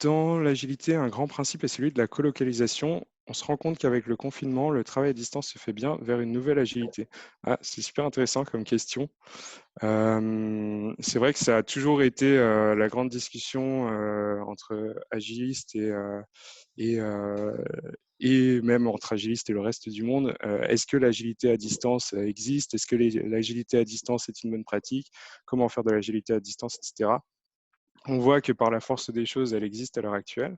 Dans l'agilité, un grand principe est celui de la colocalisation. On se rend compte qu'avec le confinement, le travail à distance se fait bien vers une nouvelle agilité. Ah, c'est super intéressant comme question. C'est vrai que ça a toujours été la grande discussion entre agilistes et même entre agilistes et le reste du monde. Est-ce que l'agilité à distance existe? Est-ce que l'agilité à distance est une bonne pratique? Comment faire de l'agilité à distance, etc. On voit que par la force des choses, elle existe à l'heure actuelle.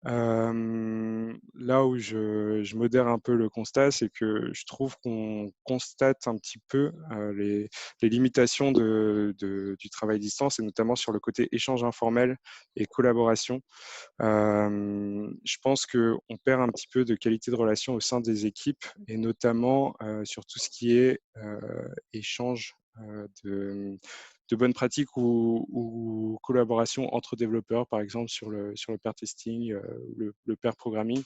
Là où je modère un peu le constat, c'est que je trouve qu'on constate un petit peu les limitations du travail à distance, et notamment sur le côté échange informel et collaboration. Je pense qu'on perd un petit peu de qualité de relation au sein des équipes, et notamment sur tout ce qui est échange de bonnes pratiques ou collaboration entre développeurs, par exemple sur le pair testing, le pair programming.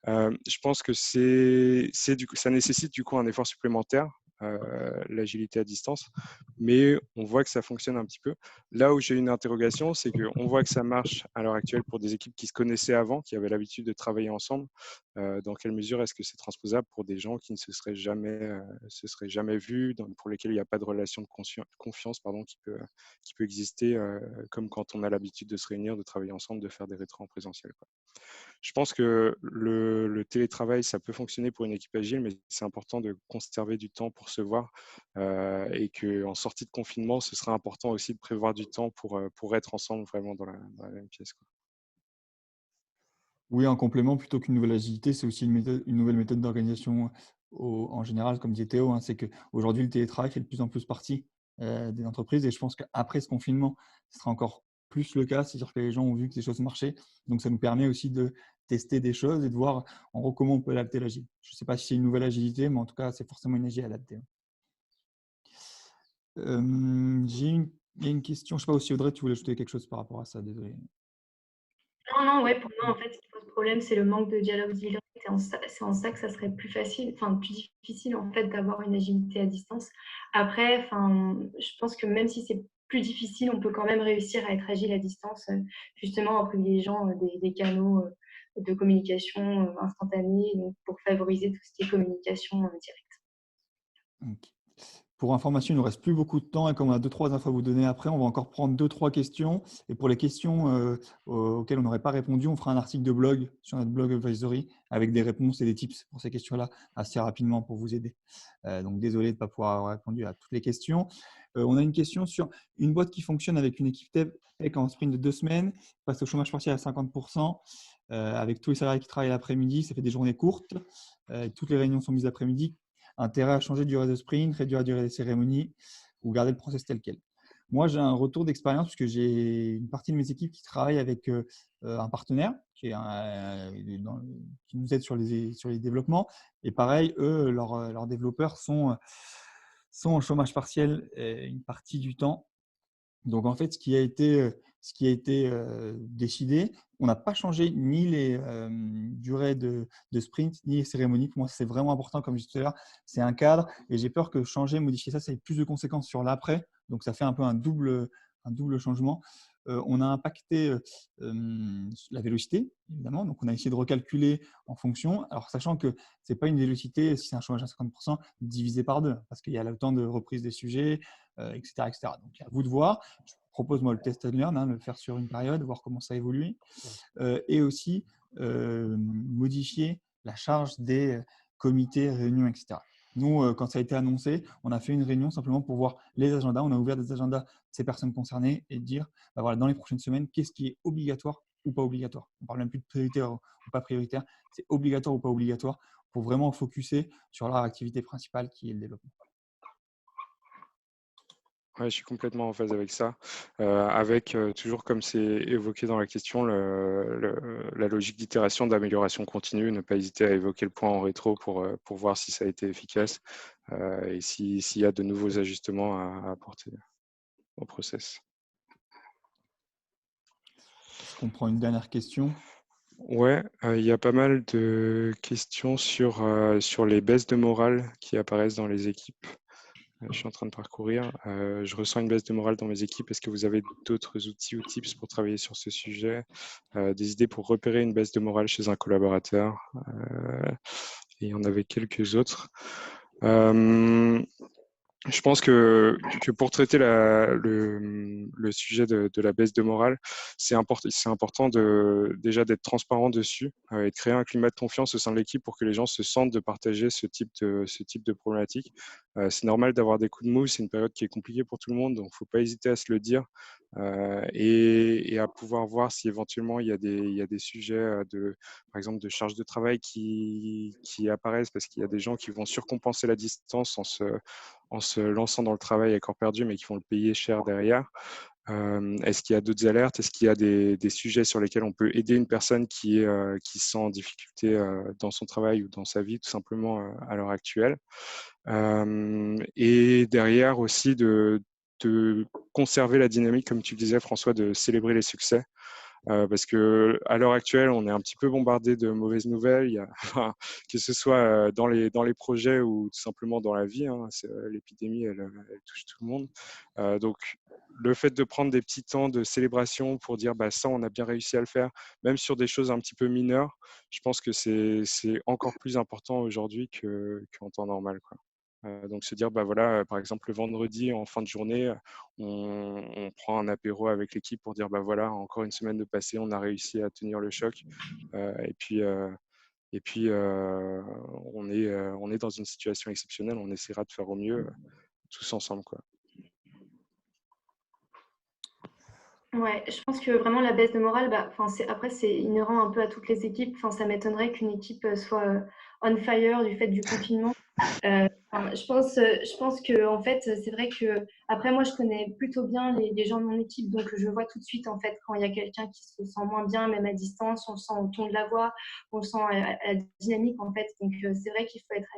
Je pense que ça nécessite du coup un effort supplémentaire, l'agilité à distance, mais on voit que ça fonctionne un petit peu. Là où j'ai une interrogation, c'est qu'on voit que ça marche à l'heure actuelle pour des équipes qui se connaissaient avant, qui avaient l'habitude de travailler ensemble. Dans quelle mesure est-ce que c'est transposable pour des gens qui ne se seraient jamais vus, pour lesquels il n'y a pas de relation de confiance qui peut exister, comme quand on a l'habitude de se réunir, de travailler ensemble, de faire des rétros en présentiel, quoi. Je pense que le télétravail, ça peut fonctionner pour une équipe agile, mais c'est important de conserver du temps pour se voir et qu'en sortie de confinement, ce sera important aussi de prévoir du temps pour être ensemble vraiment dans la même pièce, quoi. Oui, en complément, plutôt qu'une nouvelle agilité, c'est aussi une nouvelle méthode d'organisation en général, comme disait Théo, hein, c'est qu'aujourd'hui, le télétravail fait de plus en plus partie des entreprises, et je pense qu'après ce confinement, ce sera encore plus le cas, c'est-à-dire que les gens ont vu que ces choses marchaient, donc ça nous permet aussi de tester des choses et de voir en gros comment on peut adapter l'agile. Je ne sais pas si c'est une nouvelle agilité, mais en tout cas, c'est forcément une agilité adaptée. Il y a une question, je ne sais pas si Audrey, tu voulais ajouter quelque chose par rapport à ça, désolé. Non, ouais, pour moi, en fait, ce qui pose problème, c'est le manque de dialogue direct. C'est en ça que ça serait plus facile, enfin, plus difficile, en fait, d'avoir une agilité à distance. Après, enfin, je pense que même si c'est plus difficile, on peut quand même réussir à être agile à distance, justement en privilégiant des canaux de communication instantanés, donc pour favoriser tout ce qui est communication directe. Ok. Pour information, il ne nous reste plus beaucoup de temps, et comme on a 2-3 infos à vous donner après, on va encore prendre 2-3 questions. Et pour les questions auxquelles on n'aurait pas répondu, on fera un article de blog sur notre blog Advisory avec des réponses et des tips pour ces questions-là assez rapidement pour vous aider. Donc désolé de ne pas pouvoir avoir répondu à toutes les questions. On a une question sur une boîte qui fonctionne avec une équipe tech en sprint de 2 semaines, passe au chômage partiel à 50%, avec tous les salariés qui travaillent l'après-midi, ça fait des journées courtes, toutes les réunions sont mises l'après-midi. Intérêt à changer la durée de sprint, réduire la durée des cérémonies ou garder le process tel quel. Moi, j'ai un retour d'expérience puisque j'ai une partie de mes équipes qui travaillent avec un partenaire qui nous aide sur les développements. Et pareil, eux, leurs développeurs sont en chômage partiel une partie du temps. Donc, en fait, ce qui a été décidé, on n'a pas changé ni les durées de sprint, ni les cérémonies. Pour moi, c'est vraiment important, comme je disais tout à l'heure, c'est un cadre, et j'ai peur que changer, modifier ça ait plus de conséquences sur l'après. Donc, ça fait un peu un double changement. On a impacté la vélocité, évidemment. Donc, on a essayé de recalculer en fonction. Alors, sachant que ce n'est pas une vélocité, si c'est un chômage à 50%, divisé par 2, parce qu'il y a le temps de reprise des sujets, etc., etc. Donc, à vous de voir. Je propose, moi, le test and learn, le faire sur une période, voir comment ça évolue. Et aussi, modifier la charge des comités, réunions, etc. Nous, quand ça a été annoncé, on a fait une réunion simplement pour voir les agendas. On a ouvert des agendas de ces personnes concernées et dire, bah voilà, dans les prochaines semaines, qu'est-ce qui est obligatoire ou pas obligatoire. On ne parle même plus de prioritaire ou pas prioritaire. C'est obligatoire ou pas obligatoire pour vraiment focuser sur leur activité principale qui est le développement. Ouais, je suis complètement en phase avec ça. Avec toujours comme c'est évoqué dans la question, la logique d'itération, d'amélioration continue, ne pas hésiter à évoquer le point en rétro pour voir si ça a été efficace et s'il y a de nouveaux ajustements à apporter au process. Est-ce qu'on prend une dernière question? Ouais, il y a pas mal de questions sur les baisses de morale qui apparaissent dans les équipes. Je suis en train de parcourir. Je ressens une baisse de morale dans mes équipes. Est-ce que vous avez d'autres outils ou tips pour travailler sur ce sujet? Des idées pour repérer une baisse de morale chez un collaborateur? Et il y en avait quelques autres. Je pense que pour traiter le sujet de la baisse de morale, c'est important déjà d'être transparent dessus et de créer un climat de confiance au sein de l'équipe pour que les gens se sentent de partager ce type de problématique. C'est normal d'avoir des coups de mou, c'est une période qui est compliquée pour tout le monde, donc il ne faut pas hésiter à se le dire et à pouvoir voir si éventuellement il y a des sujets par exemple, de charge de travail qui apparaissent parce qu'il y a des gens qui vont surcompenser la distance en se lançant dans le travail à corps perdu, mais qui vont le payer cher derrière. Est-ce qu'il y a d'autres alertes? Est-ce qu'il y a des sujets sur lesquels on peut aider une personne qui se sent en difficulté dans son travail ou dans sa vie, tout simplement à l'heure actuelle? Et derrière aussi de conserver la dynamique, comme tu disais, François, de célébrer les succès. Parce qu'à l'heure actuelle, on est un petit peu bombardé de mauvaises nouvelles, que ce soit dans les projets ou tout simplement dans la vie. Hein, l'épidémie, elle touche tout le monde. Donc, le fait de prendre des petits temps de célébration pour dire bah, ça, on a bien réussi à le faire, même sur des choses un petit peu mineures, je pense que c'est encore plus important aujourd'hui qu'en temps normal, quoi. Donc se dire, bah voilà, par exemple le vendredi en fin de journée, on prend un apéro avec l'équipe pour dire, bah voilà, encore une semaine de passé, on a réussi à tenir le choc. Et puis on est dans une situation exceptionnelle, on essaiera de faire au mieux tous ensemble, quoi. Ouais, je pense que vraiment la baisse de morale, bah, après, c'est inhérent un peu à toutes les équipes. Ça m'étonnerait qu'une équipe soit on fire du fait du confinement. Je pense que en fait, c'est vrai que après moi, je connais plutôt bien les gens de mon équipe, donc je vois tout de suite en fait quand il y a quelqu'un qui se sent moins bien, même à distance, on le sent au ton de la voix, on le sent à la dynamique en fait. Donc c'est vrai qu'il faut être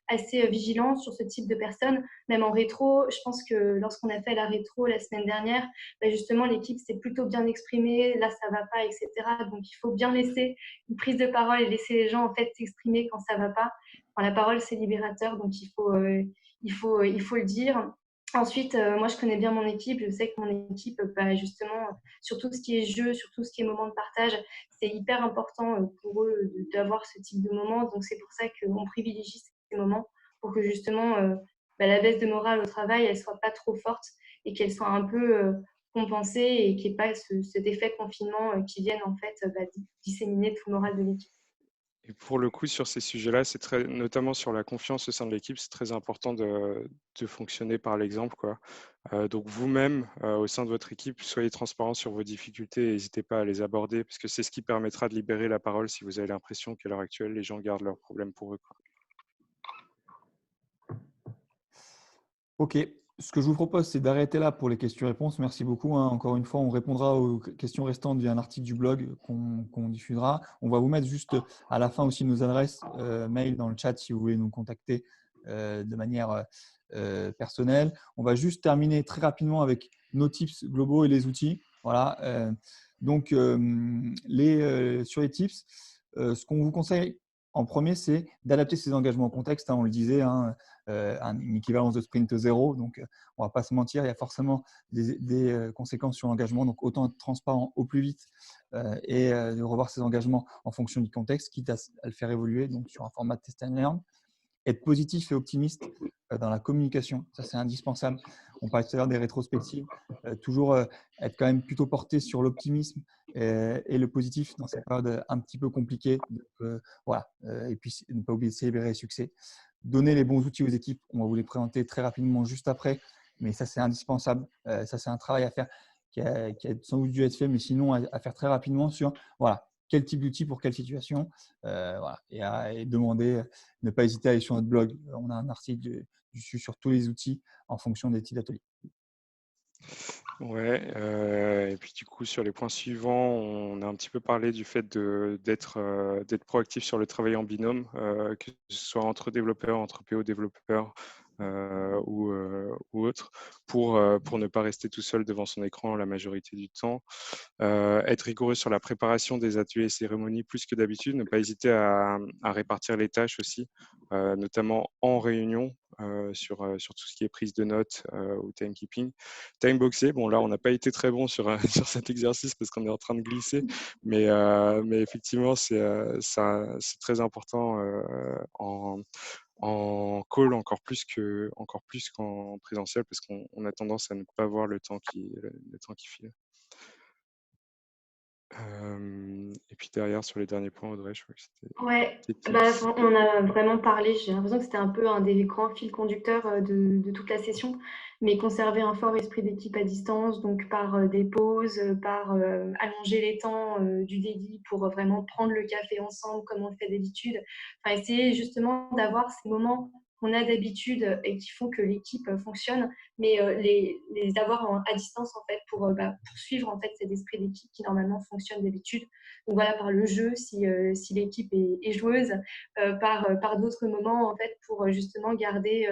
assez vigilant sur ce type de personnes. Même en rétro, je pense que lorsqu'on a fait la rétro la semaine dernière, bah justement l'équipe s'est plutôt bien exprimée. Là, ça va pas, etc. Donc il faut bien laisser une prise de parole et laisser les gens en fait s'exprimer quand ça va pas. Enfin, la parole, c'est libérateur, donc il faut le dire. Ensuite, moi, je connais bien mon équipe. Je sais que mon équipe, bah, justement, sur tout ce qui est jeu, sur tout ce qui est moment de partage, c'est hyper important pour eux d'avoir ce type de moment. Donc, c'est pour ça qu'on privilégie ces moments pour que justement bah, la baisse de morale au travail, elle soit pas trop forte et qu'elle soit un peu compensée et qu'il n'y ait pas cet effet confinement qui vienne en fait bah, disséminer tout le moral de l'équipe. Et pour le coup, sur ces sujets-là, notamment sur la confiance au sein de l'équipe, c'est très important de fonctionner par l'exemple, quoi. Donc vous-même, au sein de votre équipe, soyez transparent sur vos difficultés et n'hésitez pas à les aborder, parce que c'est ce qui permettra de libérer la parole si vous avez l'impression qu'à l'heure actuelle, les gens gardent leurs problèmes pour eux, quoi. Ok, ce que je vous propose, c'est d'arrêter là pour les questions-réponses. Merci beaucoup, hein. Encore une fois, on répondra aux questions restantes via un article du blog qu'on diffusera. On va vous mettre juste à la fin aussi nos adresses mail dans le chat si vous voulez nous contacter de manière personnelle. On va juste terminer très rapidement avec nos tips globaux et les outils. Voilà. Donc, sur les tips, ce qu'on vous conseille en premier, c'est d'adapter ses engagements au contexte. Hein, on le disait, hein, une équivalence de sprint 0. Donc, on ne va pas se mentir, il y a forcément des conséquences sur l'engagement. Donc, autant être transparent au plus vite et de revoir ses engagements en fonction du contexte, quitte à le faire évoluer donc sur un format test and learn. être positif et optimiste dans la communication. Ça, c'est indispensable. On parlait tout à l'heure des rétrospectives. Toujours être quand même plutôt porté sur l'optimisme et le positif dans cette période un petit peu compliquée. Voilà. Et puis, ne pas oublier de célébrer les succès. Donner les bons outils aux équipes. On va vous les présenter très rapidement juste après. Mais ça, c'est indispensable. Ça, c'est un travail à faire qui a sans doute dû être fait, mais sinon à faire très rapidement sur voilà, quel type d'outil pour quelle situation. Voilà, et demander, ne pas hésiter à aller sur notre blog. On a un article dessus sur tous les outils en fonction des types d'ateliers. Ouais, et puis du coup, sur les points suivants, on a un petit peu parlé du fait d'être proactif sur le travail en binôme, que ce soit entre développeurs, entre PO développeurs ou autres, pour ne pas rester tout seul devant son écran la majorité du temps. Être rigoureux sur la préparation des ateliers et cérémonies plus que d'habitude, ne pas hésiter à répartir les tâches aussi, notamment en réunion, sur tout ce qui est prise de notes ou timekeeping. Timeboxer, bon là on n'a pas été très bon sur, sur cet exercice parce qu'on est en train de glisser, mais effectivement c'est très important en call encore plus qu'en présentiel parce qu'on a tendance à ne pas voir le temps qui file. Et puis derrière, sur les derniers points, Audrey, je crois que c'était Ouais, tes bah, tips. on a vraiment parlé, j'ai l'impression que c'était un peu un des grands fils conducteurs de toute la session, mais conserver un fort esprit d'équipe à distance, donc par des pauses, par allonger les temps du délit pour vraiment prendre le café ensemble comme on le fait d'habitude. Enfin, essayer justement d'avoir ces moments qu'on a d'habitude et qui font que l'équipe fonctionne, mais les avoir à distance en fait pour poursuivre en fait cet esprit d'équipe qui normalement fonctionne d'habitude. Donc voilà, par le jeu, si l'équipe est joueuse, par d'autres moments, en fait, pour justement garder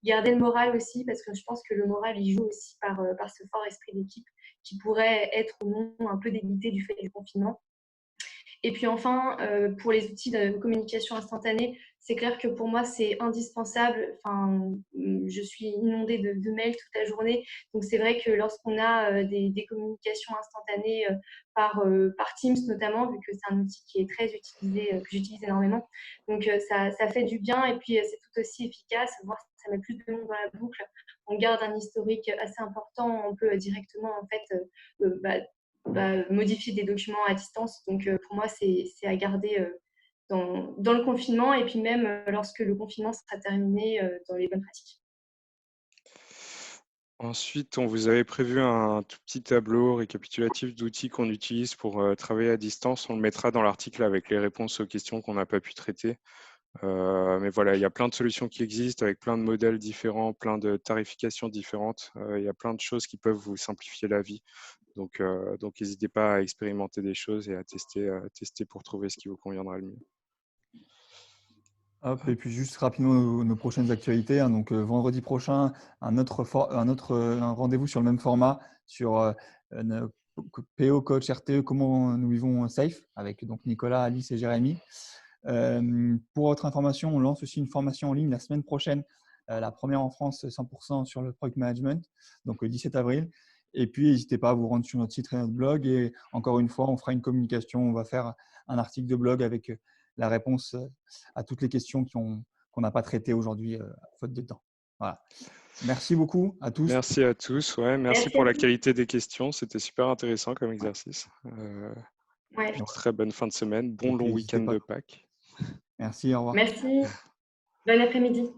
le moral aussi, parce que je pense que le moral, il joue aussi par ce fort esprit d'équipe qui pourrait être ou non un peu débité du fait du confinement. Et puis enfin, pour les outils de communication instantanée, c'est clair que pour moi, c'est indispensable. Enfin, je suis inondée de mails toute la journée. Donc, c'est vrai que lorsqu'on a des communications instantanées par Teams notamment, vu que c'est un outil qui est très utilisé, que j'utilise énormément. Donc, ça fait du bien. Et puis, c'est tout aussi efficace, voire ça met plus de monde dans la boucle. On garde un historique assez important. On peut directement, en fait, modifier des documents à distance. Donc, pour moi, c'est à garder dans le confinement et puis même lorsque le confinement sera terminé dans les bonnes pratiques. Ensuite, on vous avait prévu un tout petit tableau récapitulatif d'outils qu'on utilise pour travailler à distance. On le mettra dans l'article avec les réponses aux questions qu'on n'a pas pu traiter. Mais voilà, il y a plein de solutions qui existent avec plein de modèles différents, plein de tarifications différentes. Il y a plein de choses qui peuvent vous simplifier la vie. Donc n'hésitez pas à expérimenter des choses et à tester pour trouver ce qui vous conviendra le mieux. Hop, et puis juste rapidement nos prochaines actualités. Hein. Donc vendredi prochain, un rendez-vous sur le même format sur PO Coach RTE, comment nous vivons safe, avec donc Nicolas, Alice et Jérémy. Pour votre information, on lance aussi une formation en ligne la semaine prochaine, la première en France 100% sur le product management, donc le 17 avril. Et puis, n'hésitez pas à vous rendre sur notre site et notre blog. Et encore une fois, on fera une communication. On va faire un article de blog avec la réponse à toutes les questions qu'on n'a pas traitées aujourd'hui, faute de temps. Voilà. Merci beaucoup à tous. Merci à tous. Ouais, merci pour la qualité des questions. C'était super intéressant comme exercice. Ouais. Très bonne fin de semaine. Bon long week-end de Pâques. Merci, au revoir. Merci. Bon après-midi.